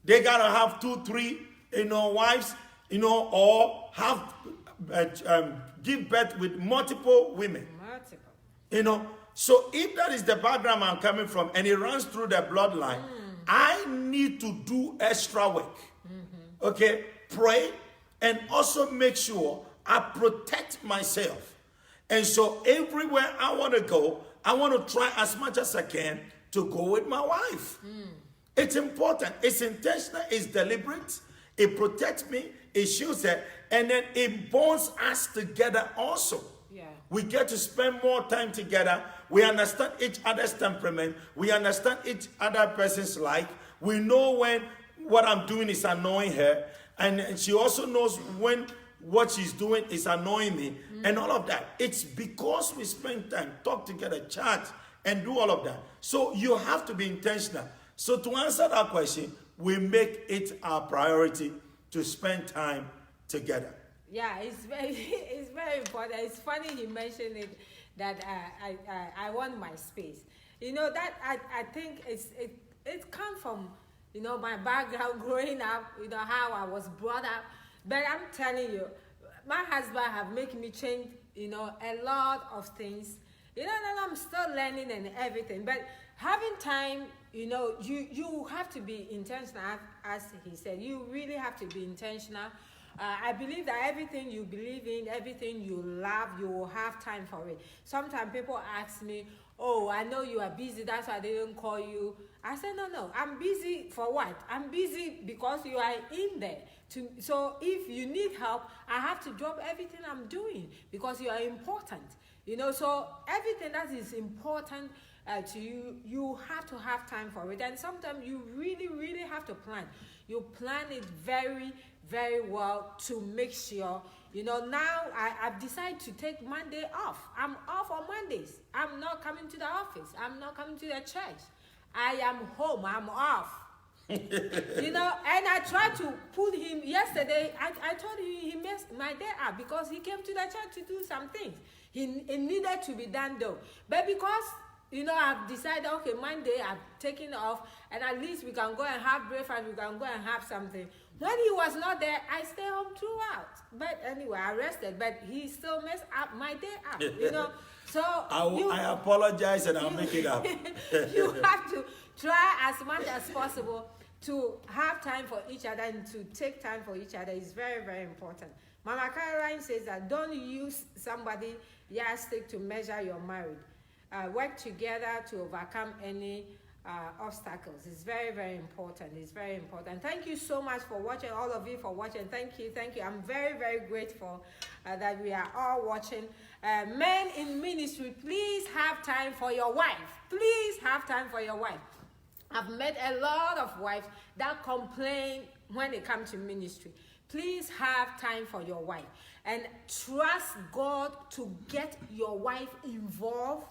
S2: They gotta have 2, 3, wives, or have give birth with multiple women.
S1: Multiple.
S2: So if that is the background I'm coming from and it runs through the bloodline, I need to do extra work. Okay? Pray and also make sure I protect myself. And so everywhere I want to go, I want to try as much as I can to go with my wife. It's important. It's intentional. It's deliberate. It protects me. It shows that. And then it bonds us together also.
S1: Yeah.
S2: We get to spend more time together. We understand each other's temperament. We understand each other person's life. We know when what I'm doing is annoying her. And she also knows when what she's doing is annoying me. And all of that. It's because we spend time, talk together, chat, and do all of that. So you have to be intentional. So to answer that question, we make it our priority to spend time together.
S1: Yeah, it's very important. It's funny he mentioned it that I want my space. That I think it comes from my background growing up. How I was brought up. But I'm telling you, my husband have made me change a lot of things. And I'm still learning and everything. But having time, you have to be intentional, as he said. You really have to be intentional. I believe that everything you believe in, everything you love, you will have time for it. Sometimes people ask me, oh, I know you are busy, that's why they didn't call you. I said, no, I'm busy for what? I'm busy because you are in there. So if you need help, I have to drop everything I'm doing because you are important. So everything that is important, to you, you have to have time for it. And sometimes you really, really have to plan. You plan it very, very well to make sure. Now I've decided to take Monday off. I'm off on Mondays. I'm not coming to the office. I'm not coming to the church. I am home. I'm off. And I tried to put him yesterday. I told him he messed my day up because he came to the church to do some things. It needed to be done though. But because I've decided, okay, Monday I'm taking off, and at least we can go and have breakfast, we can go and have something. When he was not there, I stayed home throughout. But anyway, I rested, but he still messed up my day up, So
S2: I apologize and I'll make it up.
S1: You have to try as much as possible to have time for each other and to take time for each other. Is very, very important. Mama Caroline says that don't use somebody yardstick to measure your marriage. Work together to overcome any obstacles. It's very, very important. It's very important. Thank you so much for watching, all of you for watching. Thank you. I'm very, very grateful that we are all watching. Men in ministry, please have time for your wife. Please have time for your wife. I've met a lot of wives that complain when they come to ministry. Please have time for your wife and trust God to get your wife involved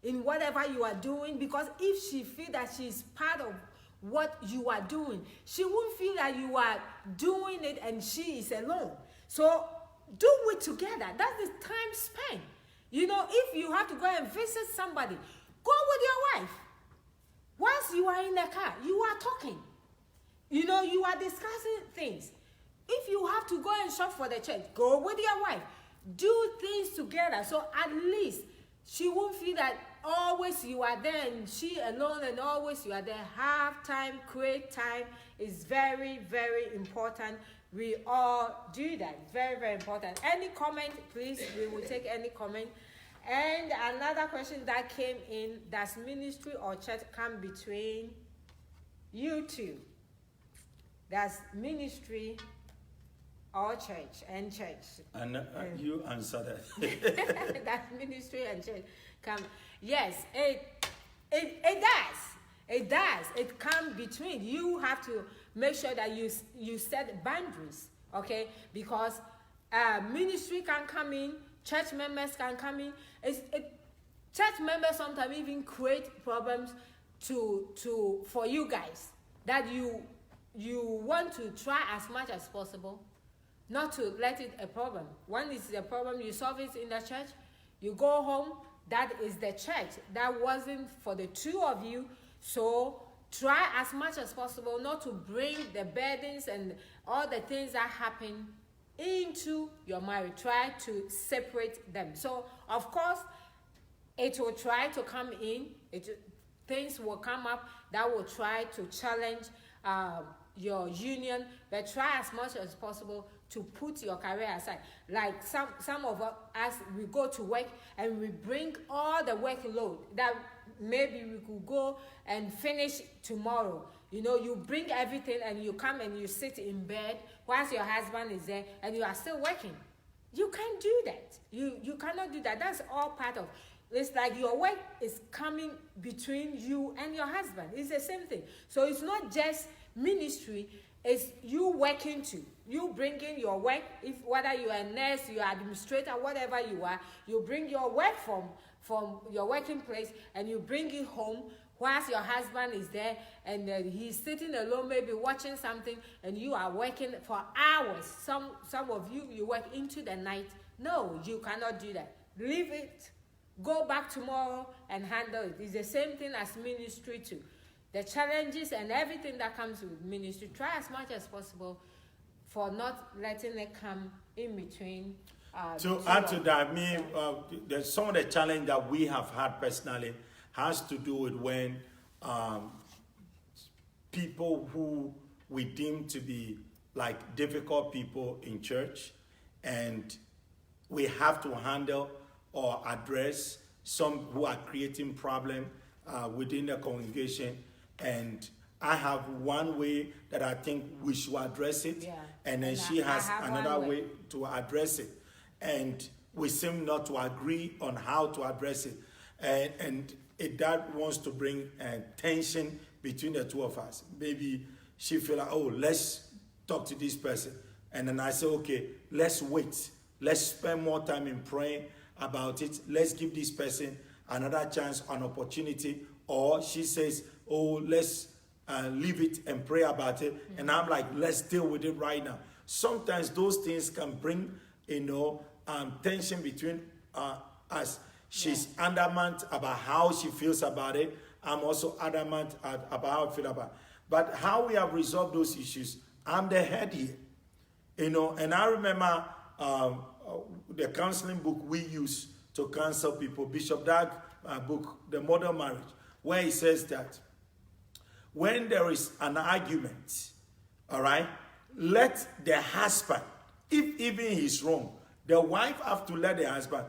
S1: in whatever you are doing, because if she feels that she's part of what you are doing, she won't feel that you are doing it and she is alone. So do it together. That's the time spent. If you have to go and visit somebody, go with your wife. Once you are in the car, you are talking. You are discussing things. If you have to go and shop for the church, go with your wife. Do things together, so at least she won't feel that always you are there and she alone and always you are there. Have time, create time is very, very important. We all do that. Very, very important. Any comment, please? We will take any comment. And another question that came in, does ministry or church come between you two? Does ministry or church and church?
S2: And you answer that.
S1: That ministry and church come. Yes, it does. It does. It comes between. You have to make sure that you set boundaries, okay? Because ministry can come in, church members can come in. Church members sometimes even create problems for you guys, that you want to try as much as possible not to let it a problem. When it's a problem, you solve it in the church, you go home. That is the church. That wasn't for the two of you. So try as much as possible not to bring the burdens and all the things that happen into your marriage. Try to separate them. So of course, it will try to come in. Things will come up that will try to challenge your union, but try as much as possible to put your career aside. Like some of us, we go to work and we bring all the workload that maybe we could go and finish tomorrow. You bring everything and you come and you sit in bed whilst your husband is there and you are still working. You can't do that. You cannot do that. That's all part of. It's like your work is coming between you and your husband. It's the same thing. So it's not just ministry, it's you working too. You bring in your work, whether you are a nurse, you are administrator, whatever you are, you bring your work from your working place and you bring it home whilst your husband is there and he's sitting alone, maybe watching something, and you are working for hours. Some of you work into the night. No, you cannot do that. Leave it. Go back tomorrow and handle it. It's the same thing as ministry too. The challenges and everything that comes with ministry, try as much as possible for not letting it come in between.
S2: To add to that, there's some of the challenge that we have had personally has to do with when people who we deem to be like difficult people in church, and we have to handle or address some who are creating problem within the congregation. And I have one way that I think we should address it, and then she has another way to address it. And we seem not to agree on how to address it. And that wants to bring tension between the two of us. Maybe she feel like, oh, let's talk to this person. And then I say, okay, let's wait. Let's spend more time in praying about it. Let's give this person another chance, an opportunity. Or she says, oh, let's leave it and pray about it. Mm-hmm. And I'm like, let's deal with it right now. Sometimes those things can bring, tension between us. She's adamant about how she feels about it. I'm also adamant about how I feel about it. But how we have resolved those issues, I'm the head here. And I remember the counseling book we use to counsel people, Bishop Dag book, The Model Marriage, where he says that when there is an argument, all right, let the husband, if even he's wrong, the wife have to let the husband,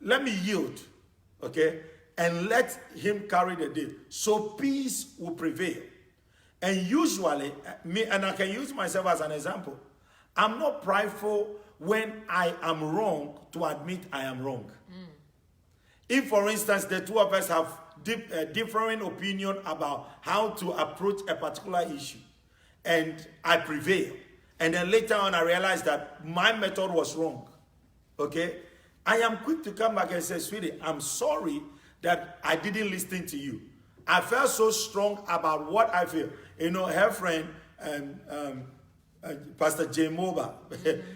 S2: let me yield, okay, and let him carry the day, so peace will prevail. And usually, and I can use myself as an example, I'm not prideful when I am wrong to admit I am wrong. If, for instance, the two of us have differing opinion about how to approach a particular issue, and I prevail, and then later on I realize that my method was wrong, okay, I am quick to come back and say, sweetie, I'm sorry that I didn't listen to you. I felt so strong about what I feel. Her friend, Pastor Jay Moba,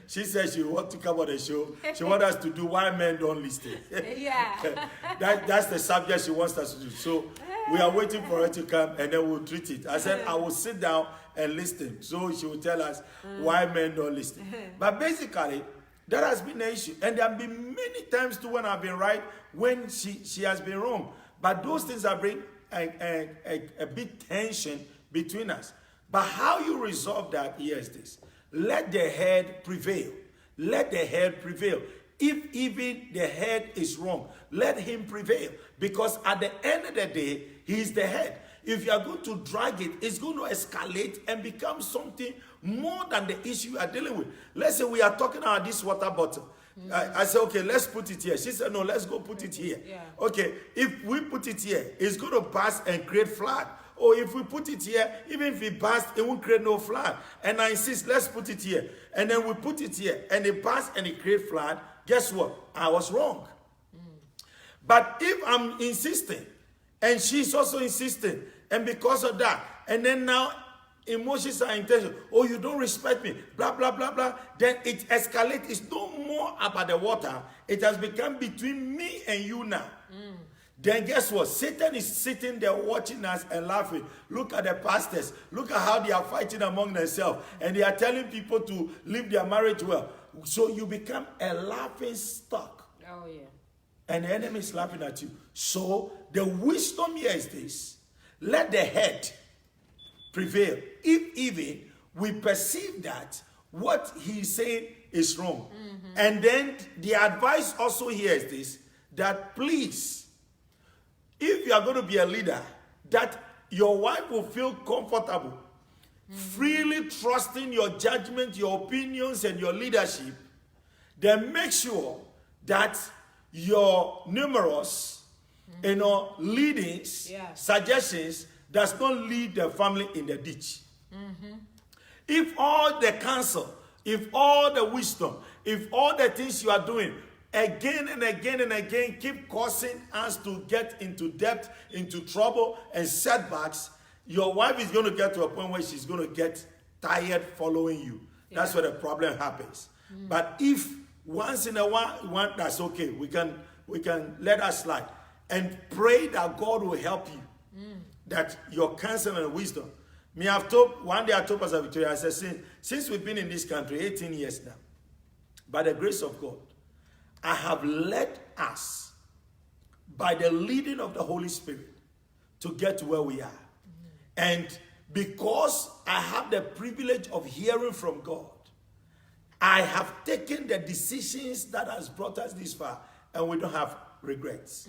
S2: she says she wants to come on the show. She wants us to do why men don't listen.
S1: Yeah.
S2: That's the subject she wants us to do. So we are waiting for her to come and then we'll treat it. I said, I will sit down and listen. So she will tell us why men don't listen. But basically, that has been the issue. And there have been many times too when I've been right, when she has been wrong. But those things are bring a big tension between us. But how you resolve that, here is this. Let the head prevail. Let the head prevail. If even the head is wrong, let him prevail. Because at the end of the day, he is the head. If you are going to drag it, it's going to escalate and become something more than the issue you are dealing with. Let's say we are talking about this water bottle. I said, okay, let's put it here. She said, no, let's go put it here.
S1: Yeah.
S2: Okay, if we put it here, it's going to pass and create flood. Or if we put it here, even if it passed, it won't create no flood. And I insist, let's put it here. And then we put it here, and it passed and it create flood. Guess what? I was wrong. But if I'm insisting, and she's also insisting, and because of that, and then now emotions are intense, oh, you don't respect me, blah, blah, blah, blah, then it escalates. It's no more about the water. It has become between me and you now. Then guess what? Satan is sitting there watching us and laughing. Look at the pastors. Look at how they are fighting among themselves. And they are telling people to live their marriage well. So you become a laughing stock.
S1: Oh, yeah.
S2: And the enemy is laughing at you. So the wisdom here is this. Let the head prevail. If even we perceive that what he's saying is wrong. And then the advice also here is this. That please, if you are going to be a leader, that your wife will feel comfortable, freely trusting your judgment, your opinions, and your leadership, then make sure that your numerous, leadings, suggestions, does not lead the family in the ditch. If all the counsel, if all the wisdom, if all the things you are doing, again and again and again keep causing us to get into debt, into trouble and setbacks, your wife is going to get to a point where she's going to get tired following you. That's where the problem happens. But if once in a while, that's okay. We can let us slide and pray that God will help you. That your counsel and wisdom. One day I told Pastor Victoria, I said, since we've been in this country 18 years now, by the grace of God, I have led us by the leading of the Holy Spirit to get to where we are. And because I have the privilege of hearing from God, I have taken the decisions that has brought us this far, and we don't have regrets.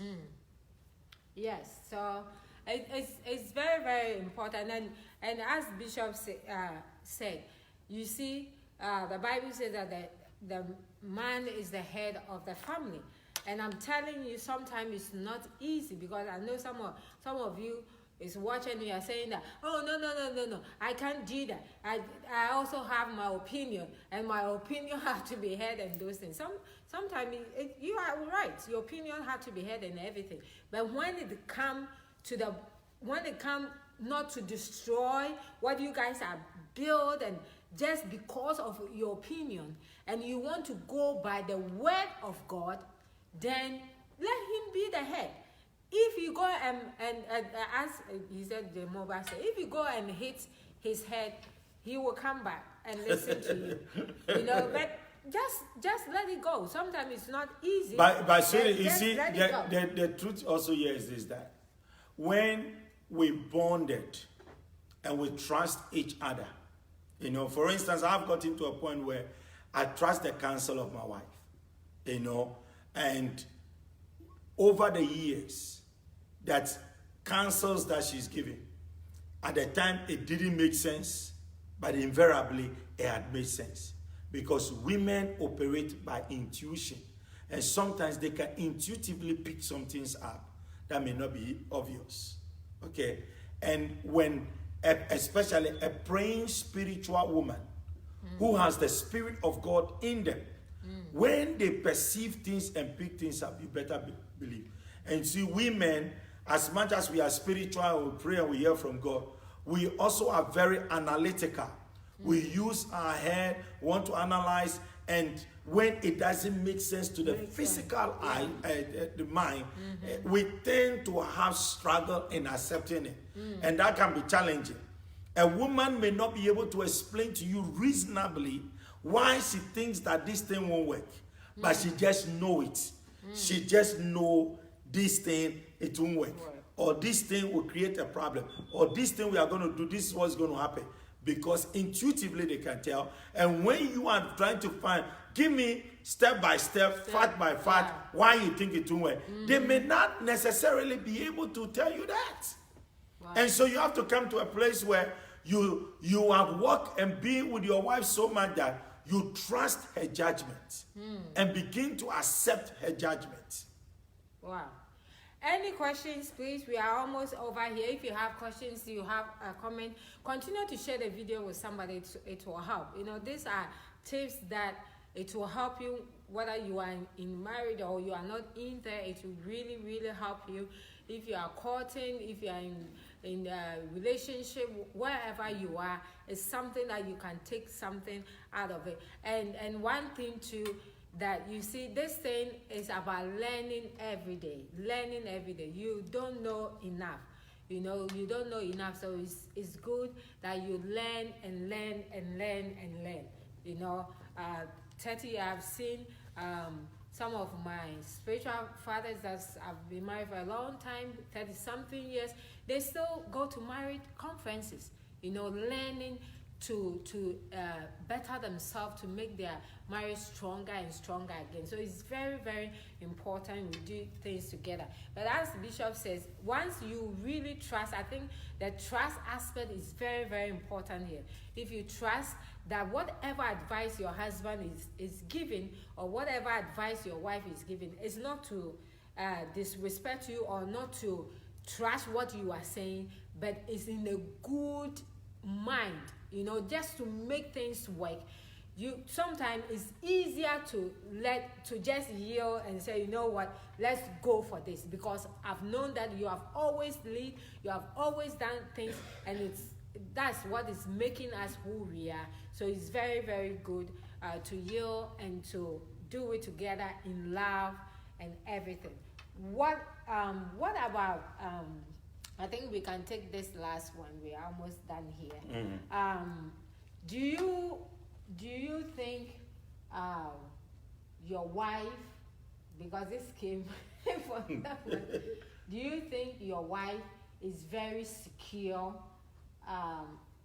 S1: Yes, so it's very, very important. And as Bishop said, you see, the Bible says that the man is the head of the family. And I'm telling you, sometimes it's not easy, because I know some of you is watching, you are saying that, oh, no, I can't do that. I also have my opinion, and my opinion has to be heard, and those things. Sometimes you are right, your opinion has to be heard and everything. But when it come not to destroy what you guys are built, and just because of your opinion, and you want to go by the word of God, then let him be the head. If you go and as he said, the mobile said, if you go and hit his head, he will come back and listen to you. But just let it go. Sometimes it's not easy.
S2: But you see, the truth also here is this, that when we bonded and we trust each other, for instance, I've gotten to a point where I trust the counsel of my wife, and over the years, that counsels that she's giving, at the time it didn't make sense, but invariably it had made sense, because women operate by intuition, and sometimes they can intuitively pick some things up that may not be obvious. Okay, and when especially a praying spiritual woman who has the Spirit of God in them, when they perceive things and pick things up, you better believe. And see, women, as much as we are spiritual, we pray and we hear from God, we also are very analytical. We use our head, want to analyze, and when it doesn't make sense to the physical eye, the mind, we tend to have struggle in accepting it. And that can be challenging. A woman may not be able to explain to you reasonably why she thinks that this thing won't work, but she just know it. She just know this thing, it won't work. Or this thing will create a problem. Or this thing we are going to do, this is what's going to happen. Because intuitively they can tell. And when you are trying to find, give me step by step, fact by fact, why you think it won't work, they may not necessarily be able to tell you that. Wow. And so you have to come to a place where you have worked and been with your wife so much that you trust her judgment and begin to accept her judgment.
S1: Wow. Any questions, please? We are almost over here. If you have questions, you have a comment, continue to share the video with somebody. It will help. These are tips that it will help you, whether you are in marriage or you are not in there. It will really, really help you. If you are courting, if you are in a relationship, wherever you are, it's something that you can take something out of it. And one thing too, that you see, this thing is about learning every day. Learning every day. You don't know enough. You don't know enough, so it's good that you learn and learn and learn and learn. 30, I've seen some of my spiritual fathers that have been married for a long time, 30-something years, they still go to marriage conferences, learning to better themselves, to make their marriage stronger and stronger again. So it's very, very important we do things together. But as the Bishop says, once you really trust, I think the trust aspect is very, very important here. If you trust that whatever advice your husband is giving, or whatever advice your wife is giving, is not to disrespect you or not to trash what you are saying, but is in a good mind, just to make things work. Sometimes it's easier to just yield and say, what, let's go for this, because I've known that you have always lead, you have always done things, and that's what is making us who we are. So it's very, very good to yield and to do it together in love and everything. What about I think we can take this last one. We're almost done here. Do you think your wife, because this came from that one, do you think your wife is very secure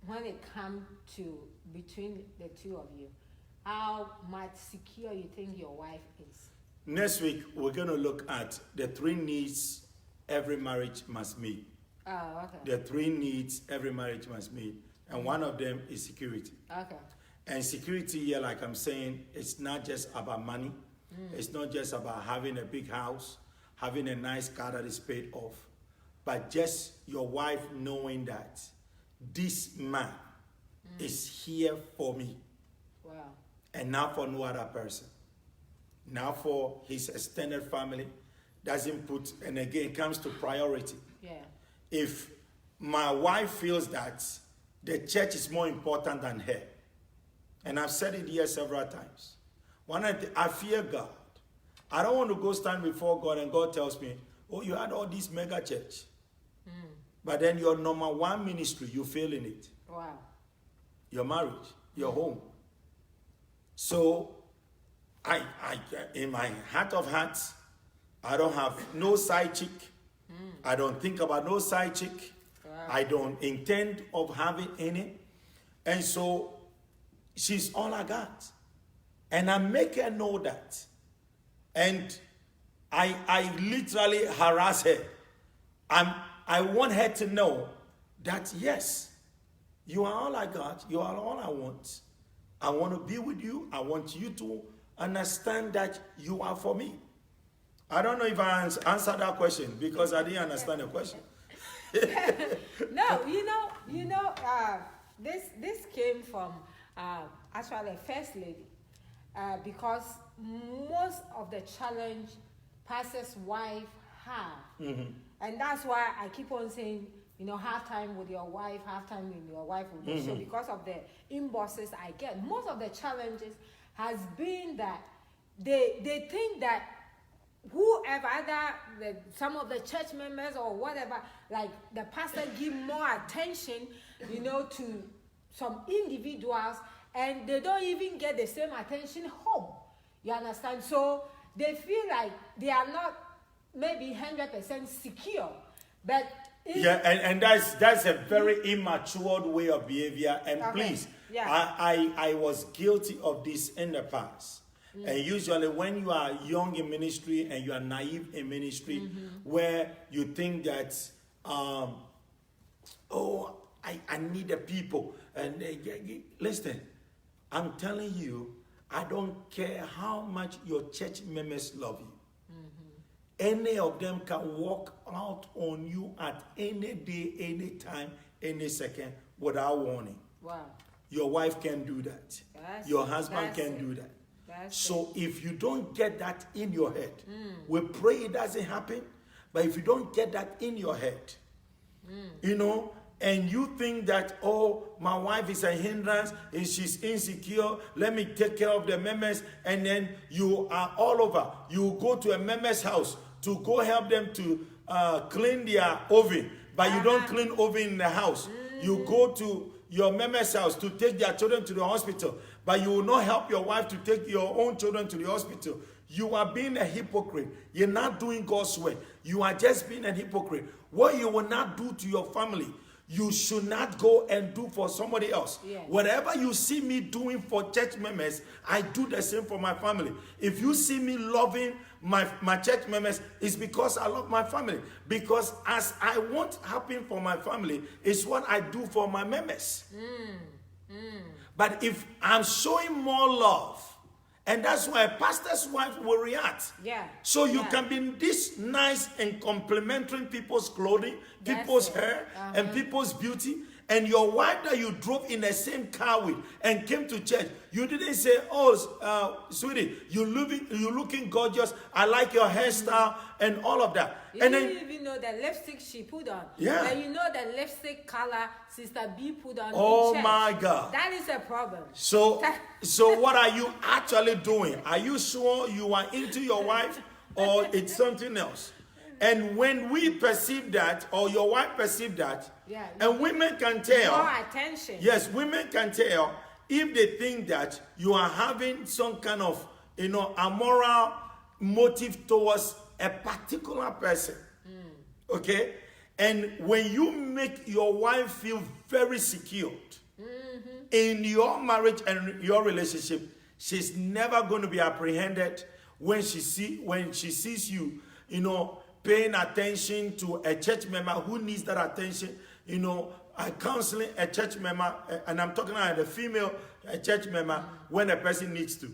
S1: when it comes to between the two of you? How much secure you think your wife is?
S2: Next week, we're going to look at the 3 needs every marriage must meet.
S1: Oh, okay.
S2: The 3 needs every marriage must meet. And one of them is security.
S1: Okay.
S2: And security here, like I'm saying, it's not just about money. It's not just about having a big house, having a nice car that is paid off, but just your wife knowing that this man is here for me.
S1: Wow.
S2: And not for no other person. Not for his extended family. Doesn't put, and again, it comes to priority.
S1: Yeah.
S2: If my wife feels that the church is more important than her, and I've said it here several times, I fear God. I don't want to go stand before God and God tells me, oh, you had all this mega church. But then your number one ministry, you fail in it.
S1: Wow.
S2: Your marriage, your home. So, I in my heart of hearts, I don't have no side chick. I don't think about no side chick.
S1: Wow.
S2: I don't intend of having any. And so, she's all I got. And I make her know that. And I literally harass her. I want her to know that, yes, you are all I got. You are all I want. I want to be with you. I want you to understand that you are for me. I don't know if I answered that question because I didn't understand the question.
S1: No, this came from actually a first lady, because most of the challenge pastor's wife have, and that's why I keep on saying, have time with your wife, have time with your wife will be so, because of the inboxes I get. Most of the challenges has been that they think that whoever, either some of the church members or whatever, like the pastor give more attention, to some individuals, and they don't even get the same attention home. You understand? So they feel like they are not maybe 100% secure, but
S2: and that's a very immature way of behavior. And
S1: okay.
S2: Please,
S1: yeah.
S2: I was guilty of this in the past. And usually when you are young in ministry and you are naive in ministry, where you think that, I need the people. And listen, I'm telling you, I don't care how much your church members love you. Any of them can walk out on you at any day, any time, any second without warning.
S1: Wow.
S2: Your wife can do that. Your husband can do that. So if you don't get that in your head, we pray it doesn't happen, but if you don't get that in your head, and you think that, oh, my wife is a hindrance and she's insecure, let me take care of the members, and then you are all over. You go to a member's house to go help them to clean their oven, but you don't clean oven in the house. You go to your member's house to take their children to the hospital, but you will not help your wife to take your own children to the hospital. You are being a hypocrite. You're not doing God's work. You are just being a hypocrite. What you will not do to your family, you should not go and do for somebody else.
S1: Yes.
S2: Whatever you see me doing for church members, I do the same for my family. If you see me loving my church members, it's because I love my family. Because as I want happen for my family, it's what I do for my members. But if I'm showing more love, and that's why a pastor's wife will react.
S1: Yeah.
S2: So you can be this nice and complimenting people's clothing, people's hair, and people's beauty. And your wife that you drove in the same car with and came to church, you didn't say, oh, sweetie, you're looking gorgeous. I like your hairstyle and all of that.
S1: You
S2: and
S1: didn't
S2: then,
S1: even know the lipstick she put on.
S2: Yeah.
S1: But you know the lipstick color Sister B put on.
S2: oh
S1: in church.
S2: my God.
S1: That is a problem.
S2: So what are you actually doing? Are you sure you are into your wife or it's something else? And when we perceive that, or your wife perceive that, and women can tell.
S1: More attention.
S2: Yes, women can tell if they think that you are having some kind of, immoral motive towards a particular person. Okay? And when you make your wife feel very secured in your marriage and your relationship, she's never going to be apprehended when she sees you, paying attention to a church member who needs that attention, counseling a church member, and I'm talking about a female church member when a person needs to,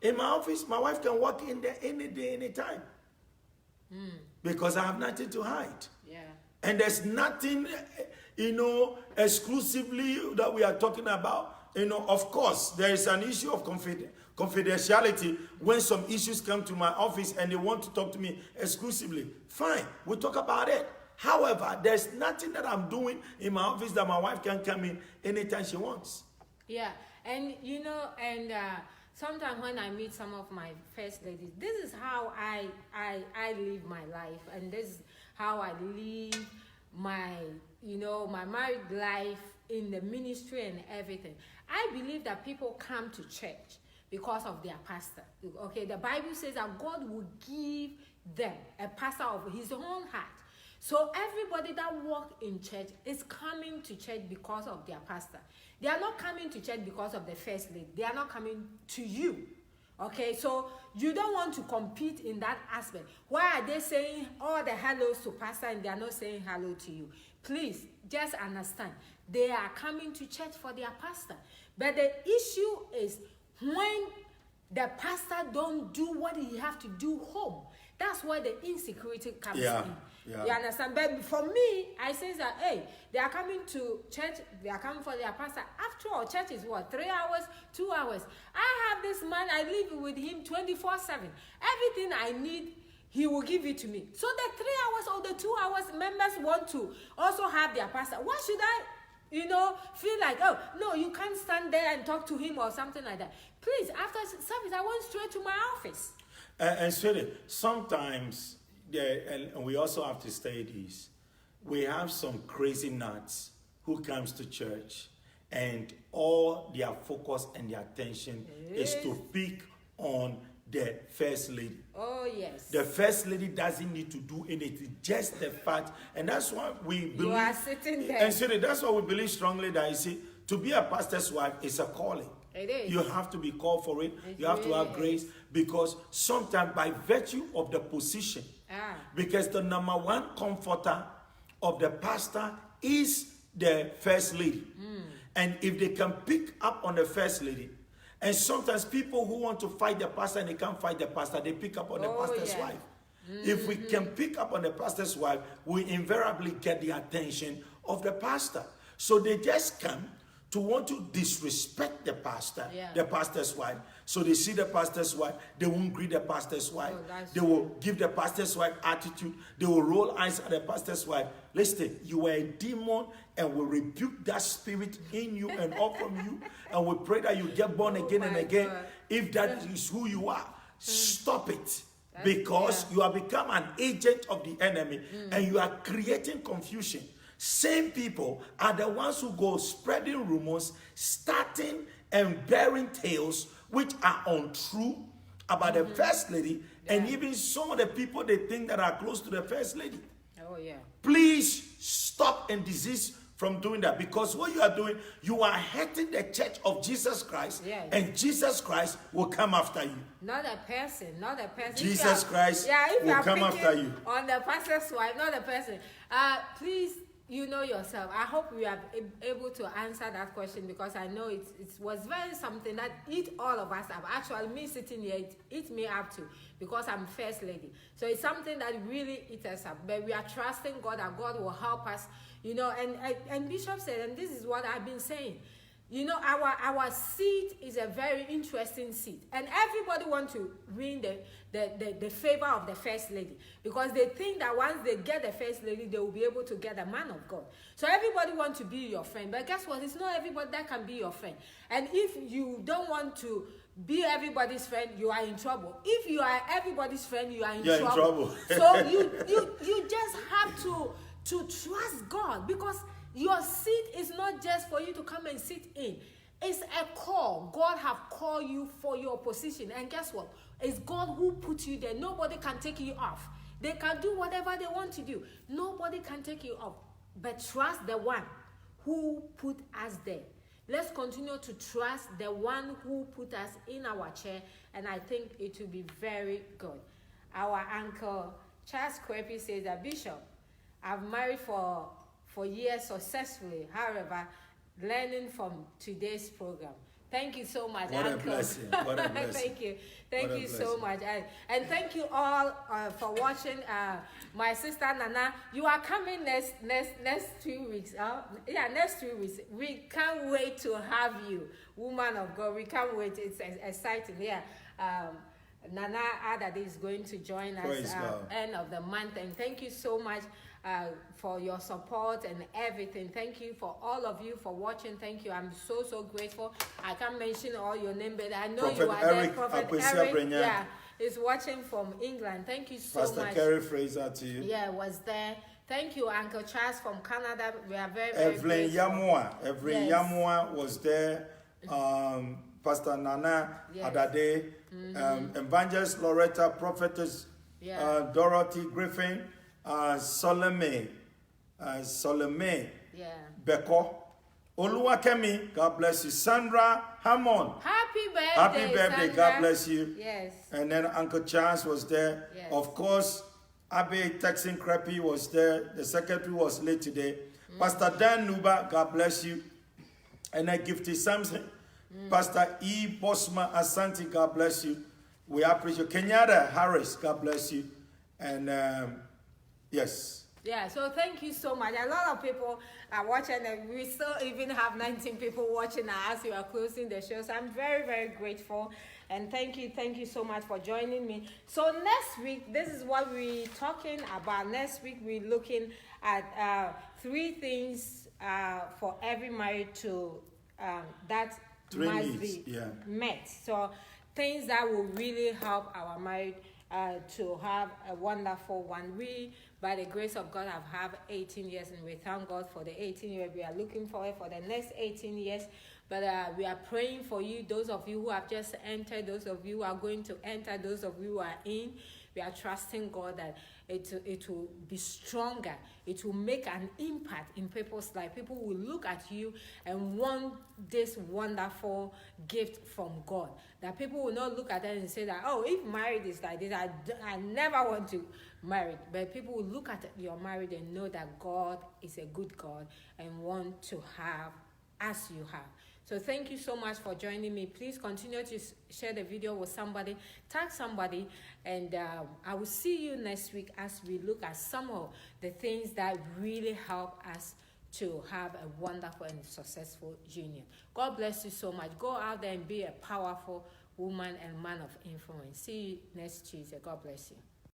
S2: In my office, my wife can walk in there any day, anytime. Because I have nothing to hide.
S1: Yeah.
S2: And there's nothing, exclusively that we are talking about. Of course, there is an issue of confidentiality when some issues come to my office and they want to talk to me exclusively. Fine, we'll talk about it. However, there's nothing that I'm doing in my office that my wife can come in anytime she wants.
S1: Yeah, and sometimes when I meet some of my first ladies, this is how I live my life, and this is how I live my my married life in the ministry and everything. I believe that people come to church because of their pastor. Okay, the Bible says that God will give them a pastor of his own heart. So everybody that walk in church is coming to church because of their pastor. They are not coming to church because of the first lady. They are not coming to you. Okay, so you don't want to compete in that aspect. Why are they saying all the hellos to pastor and they are not saying hello to you? Please, just understand. They are coming to church for their pastor. But the issue is when the pastor don't do what he have to do home. That's where the insecurity comes in. Yeah. You understand? But for me, I say that, hey, they are coming to church, they are coming for their pastor. After all, church is what? 3 hours, 2 hours. I have this man, I live with him 24/7. Everything I need, he will give it to me. So the 3 hours or the 2 hours, members want to also have their pastor. Why should I, feel like, oh, no, you can't stand there and talk to him or something like that. Please, after service, I went straight to my office.
S2: And sweetie, sometimes, and we also have to say this, we have some crazy nuts who comes to church and all their focus and their attention is to pick on the first lady.
S1: Oh, yes.
S2: The first lady doesn't need to do anything, just the fact. And that's why we believe.
S1: You are sitting there.
S2: And sweetie, that's why we believe strongly that, you see, to be a pastor's wife is a calling.
S1: It is.
S2: You have to be called for it. You have to have grace, because sometimes by virtue of the position, because the number one comforter of the pastor is the first lady. And if they can pick up on the first lady, and sometimes people who want to fight the pastor and they can't fight the pastor, they pick up on the pastor's wife. If we can pick up on the pastor's wife, we invariably get the attention of the pastor. So they just come to want to disrespect the pastor, the pastor's wife. So they see the pastor's wife, they won't greet the pastor's wife. They will give the pastor's wife attitude. They will roll eyes at the pastor's wife. Listen, you are a demon, and we rebuke that spirit in you and off from you. And we pray that you get born again and again. God. If that is who you are, stop it. Because you have become an agent of the enemy and you are creating confusion. Same people are the ones who go spreading rumors, starting and bearing tales which are untrue about the first lady, and even some of the people they think that are close to the first lady.
S1: Oh, yeah.
S2: Please stop and desist from doing that, because what you are doing, you are hurting the church of Jesus Christ, and Jesus Christ will come after you.
S1: Not a person, not a person.
S2: Jesus Christ will come after you.
S1: On the pastor's wife, not a person. Please, you know yourself. I hope we are able to answer that question, because I know it was very something that eat all of us up. Actually, me sitting here, it eats me up too, because I'm first lady. So it's something that really eats us up. But we are trusting God that God will help us. And Bishop said, and this is what I've been saying. Our seat is a very interesting seat, and everybody wants to win the favor of the first lady, because they think that once they get the first lady, they will be able to get a man of God. So everybody wants to be your friend, but guess what? It's not everybody that can be your friend. And if you don't want to be everybody's friend, you are in trouble. If you are everybody's friend, you are in trouble. So you just have to trust God, because your seat is not just for you to come and sit in. It's a call. God have called you for your position. And guess what? It's God who put you there. Nobody can take you off. They can do whatever they want to do. Nobody can take you off. But trust the one who put us there. Let's continue to trust the one who put us in our chair. And I think it will be very good. Our uncle Charles Kwepi says that, Bishop, I've married for years successfully. However, learning from today's program. Thank you so much,
S2: What
S1: Uncle.
S2: a blessing. What a blessing.
S1: Thank you. Thank
S2: What a
S1: you so
S2: blessing.
S1: much. And thank you all for watching. My sister Nana, you are coming next 2 weeks. Next 2 weeks. We can't wait to have you, woman of God. We can't wait. It's exciting. Yeah. Nana Adade is going to join
S2: Praise
S1: us
S2: God.
S1: end of the month. And thank you so much for your support and everything. Thank you for all of you for watching. Thank you. I'm so grateful. I can't mention all your name, but I know
S2: Prophet
S1: you are
S2: Eric
S1: there. Prophet
S2: Akwesi
S1: Eric,
S2: Abrenya.
S1: yeah, is watching from England. Thank you so
S2: Pastor
S1: much.
S2: Kerry Fraser to you.
S1: Yeah, was there. Thank you, Uncle Charles from Canada. We are very
S2: Evelyn
S1: grateful.
S2: Yamua. Evelyn
S1: Yes.
S2: Yamua was there. Pastor Nana
S1: Yes.
S2: Adade. Evangelist Loretta, Prophetess
S1: Yeah.
S2: Dorothy Griffin. Solomon.
S1: Yeah.
S2: Beko. Oluwakemi, God bless you. Sandra Hammond.
S1: Happy birthday.
S2: Happy birthday,
S1: Sandra.
S2: God bless you.
S1: Yes.
S2: And then Uncle Charles was there.
S1: Yes.
S2: Of course, Abe Texan Creppy was there. The secretary was late today. Pastor Dan Nuba, God bless you. And then Gifty Samson. Pastor E. Bosma Asante, God bless you. We appreciate Kenyatta Harris, God bless you. And yes.
S1: Yeah, so thank you so much. A lot of people are watching, and we still even have 19 people watching as we are closing the show. So I'm very grateful, and thank you so much for joining me. So next week, this is what we're talking about. Next week, we're looking at 3 things for every married to that
S2: 3
S1: must
S2: needs,
S1: be
S2: yeah.
S1: met. So things that will really help our marriage to have a wonderful one. We, by the grace of God, have had 18 years, and we thank God for the 18 years. We are looking forward for the next 18 years. But we are praying for you, those of you who have just entered, those of you who are going to enter, those of you who are in. We are trusting God that it will be stronger. It will make an impact in people's life. People will look at you and want this wonderful gift from God. That people will not look at it and say that, oh, if marriage is like this, I never want to marry. But people will look at your marriage and know that God is a good God and want to have as you have. So thank you so much for joining me. Please continue to share the video with somebody, tag somebody, and I will see you next week as we look at some of the things that really help us to have a wonderful and successful union. God bless you so much. Go out there and be a powerful woman and man of influence. See you next Tuesday. God bless you.